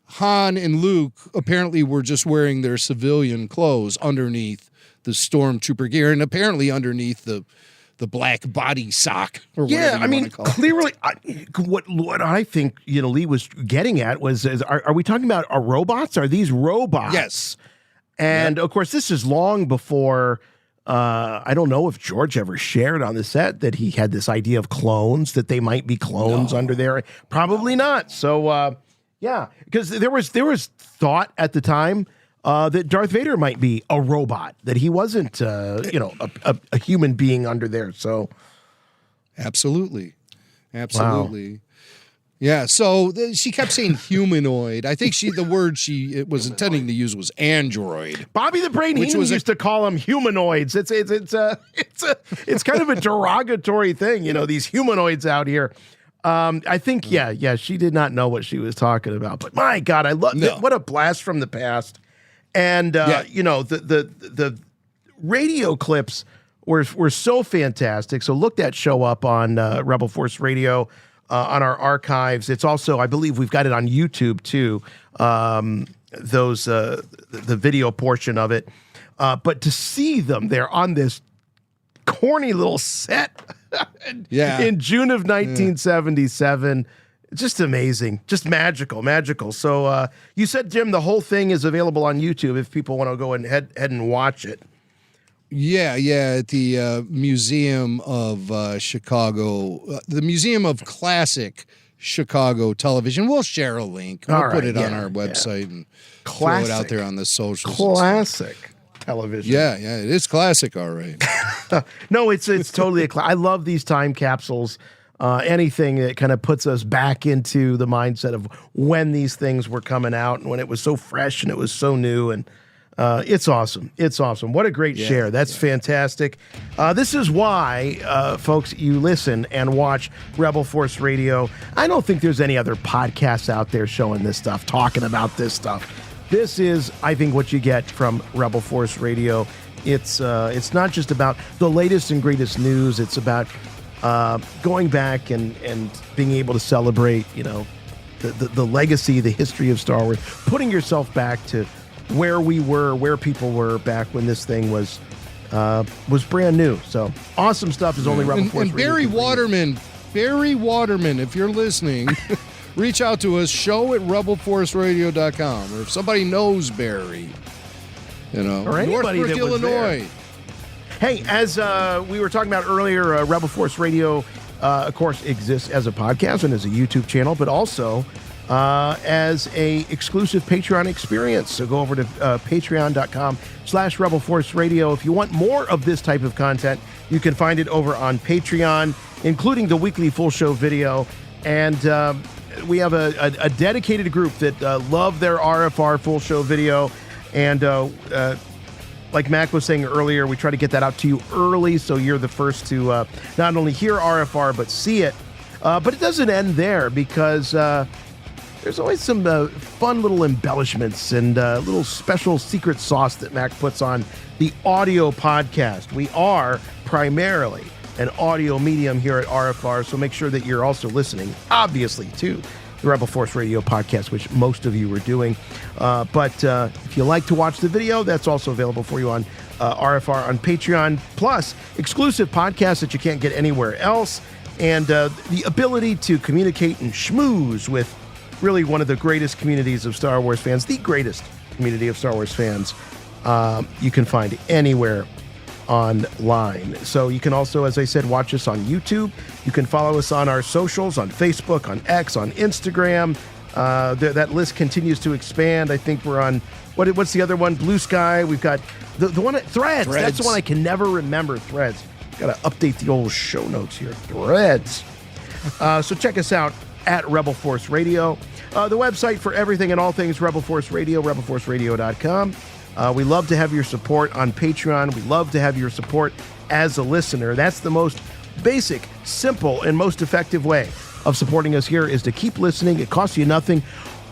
Han and Luke apparently were just wearing their civilian clothes underneath the stormtrooper gear and apparently underneath the black body sock or whatever you want to call it. Clearly, what I think Lee was getting at was, are we talking about robots? Are these robots? Yes. And of course, this is long before. I don't know if George ever shared on the set that he had this idea of clones, that they might be clones under there. Probably not. So yeah, because there was thought at the time that Darth Vader might be a robot, that he wasn't, a human being under there. So, absolutely. Wow. Yeah. So she kept saying humanoid. I think the word she was intending to use was android. Bobby the Brain Heenan used to call them humanoids. It's kind of a derogatory thing, these humanoids out here. I think, she did not know what she was talking about. But my God, I love what a blast from the past. And the radio clips were so fantastic. So look that show up on Rebel Force Radio on our archives. It's also, I believe, we've got it on YouTube too. The video portion of it, but to see them there on this corny little set in June of 1977. Just amazing, just magical. So you said, Jim, the whole thing is available on YouTube if people want to go and head and watch it. Yeah, at the Museum of Chicago, the Museum of Classic Chicago Television. We'll share a link. We'll put it on our website and throw it out there on the socials. Classic television. Yeah, it is classic, all right. No, it's totally I love these time capsules. Anything that kind of puts us back into the mindset of when these things were coming out and when it was so fresh and it was so new, and it's awesome. It's awesome. What a great share. That's fantastic. This is why, folks, you listen and watch Rebel Force Radio. I don't think there's any other podcasts out there showing this stuff, talking about this stuff. This is, I think, what you get from Rebel Force Radio. It's not just about the latest and greatest news. It's about going back and being able to celebrate, the legacy, the history of Star Wars, putting yourself back to where we were, where people were back when this thing was brand new. So awesome stuff is only Rebel Force. And Barry Waterman, if you're listening, reach out to us, show@rebelforceradio.com, or if somebody knows Barry, or anybody Northbrook, Illinois. There. Hey, as we were talking about earlier, Rebel Force Radio, of course, exists as a podcast and as a YouTube channel, but also as a exclusive Patreon experience. So go over to patreon.com/Rebel Force Radio. If you want more of this type of content, you can find it over on Patreon, including the weekly full show video. And we have a dedicated group that love their RFR full show video. And like Mac was saying earlier, we try to get that out to you early so you're the first to not only hear RFR but see it. But it doesn't end there, because there's always some fun little embellishments and little special secret sauce that Mac puts on the audio podcast. We are primarily an audio medium here at RFR, so make sure that you're also listening, obviously, to the Rebel Force Radio podcast, which most of you are doing. But if you like to watch the video, that's also available for you on RFR on Patreon, plus exclusive podcasts that you can't get anywhere else, and the ability to communicate and schmooze with really one of the greatest communities of Star Wars fans, the greatest community of Star Wars fans you can find anywhere online. So you can also, as I said, watch us on YouTube. You can follow us on our socials, on Facebook, on X, on Instagram. That list continues to expand. I think we're on, what's the other one? Blue Sky. We've got the one at Threads. That's the one I can never remember, Threads. Got to update the old show notes here. Threads. So check us out at Rebel Force Radio. The website for everything and all things Rebel Force Radio, rebelforceradio.com. We love to have your support on Patreon. We love to have your support as a listener. That's the most basic, simple, and most effective way of supporting us here, is to keep listening. It costs you nothing.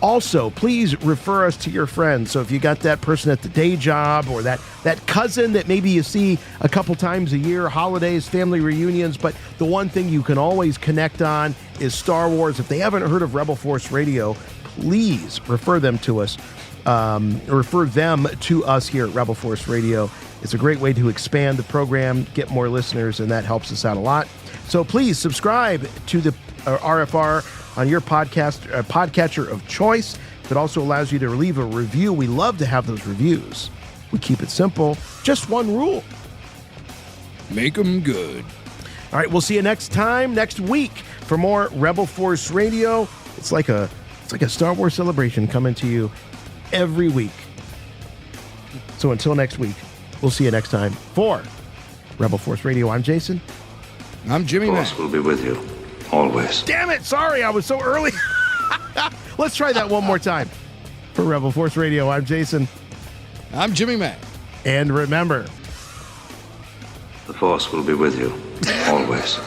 Also, please refer us to your friends. So if you got that person at the day job, or that cousin that maybe you see a couple times a year, holidays, family reunions, but the one thing you can always connect on is Star Wars. If they haven't heard of Rebel Force Radio, please refer them to us. Refer them to us here at Rebel Force Radio. It's a great way to expand the program, get more listeners, and that helps us out a lot. So please subscribe to the RFR on your podcatcher of choice. It also allows you to leave a review. We love to have those reviews. We keep it simple. Just one rule. Make them good. All right, we'll see you next time, next week, for more Rebel Force Radio. It's like a Star Wars celebration coming to you every week. So until next week, we'll see you next time for Rebel Force Radio. I'm Jason. I'm Jimmy. Force will be with you, always. Damn it, sorry, I was so early. Let's try that one more time. For Rebel Force Radio, I'm Jason. I'm Jimmy Mac. And remember, the Force will be with you, always.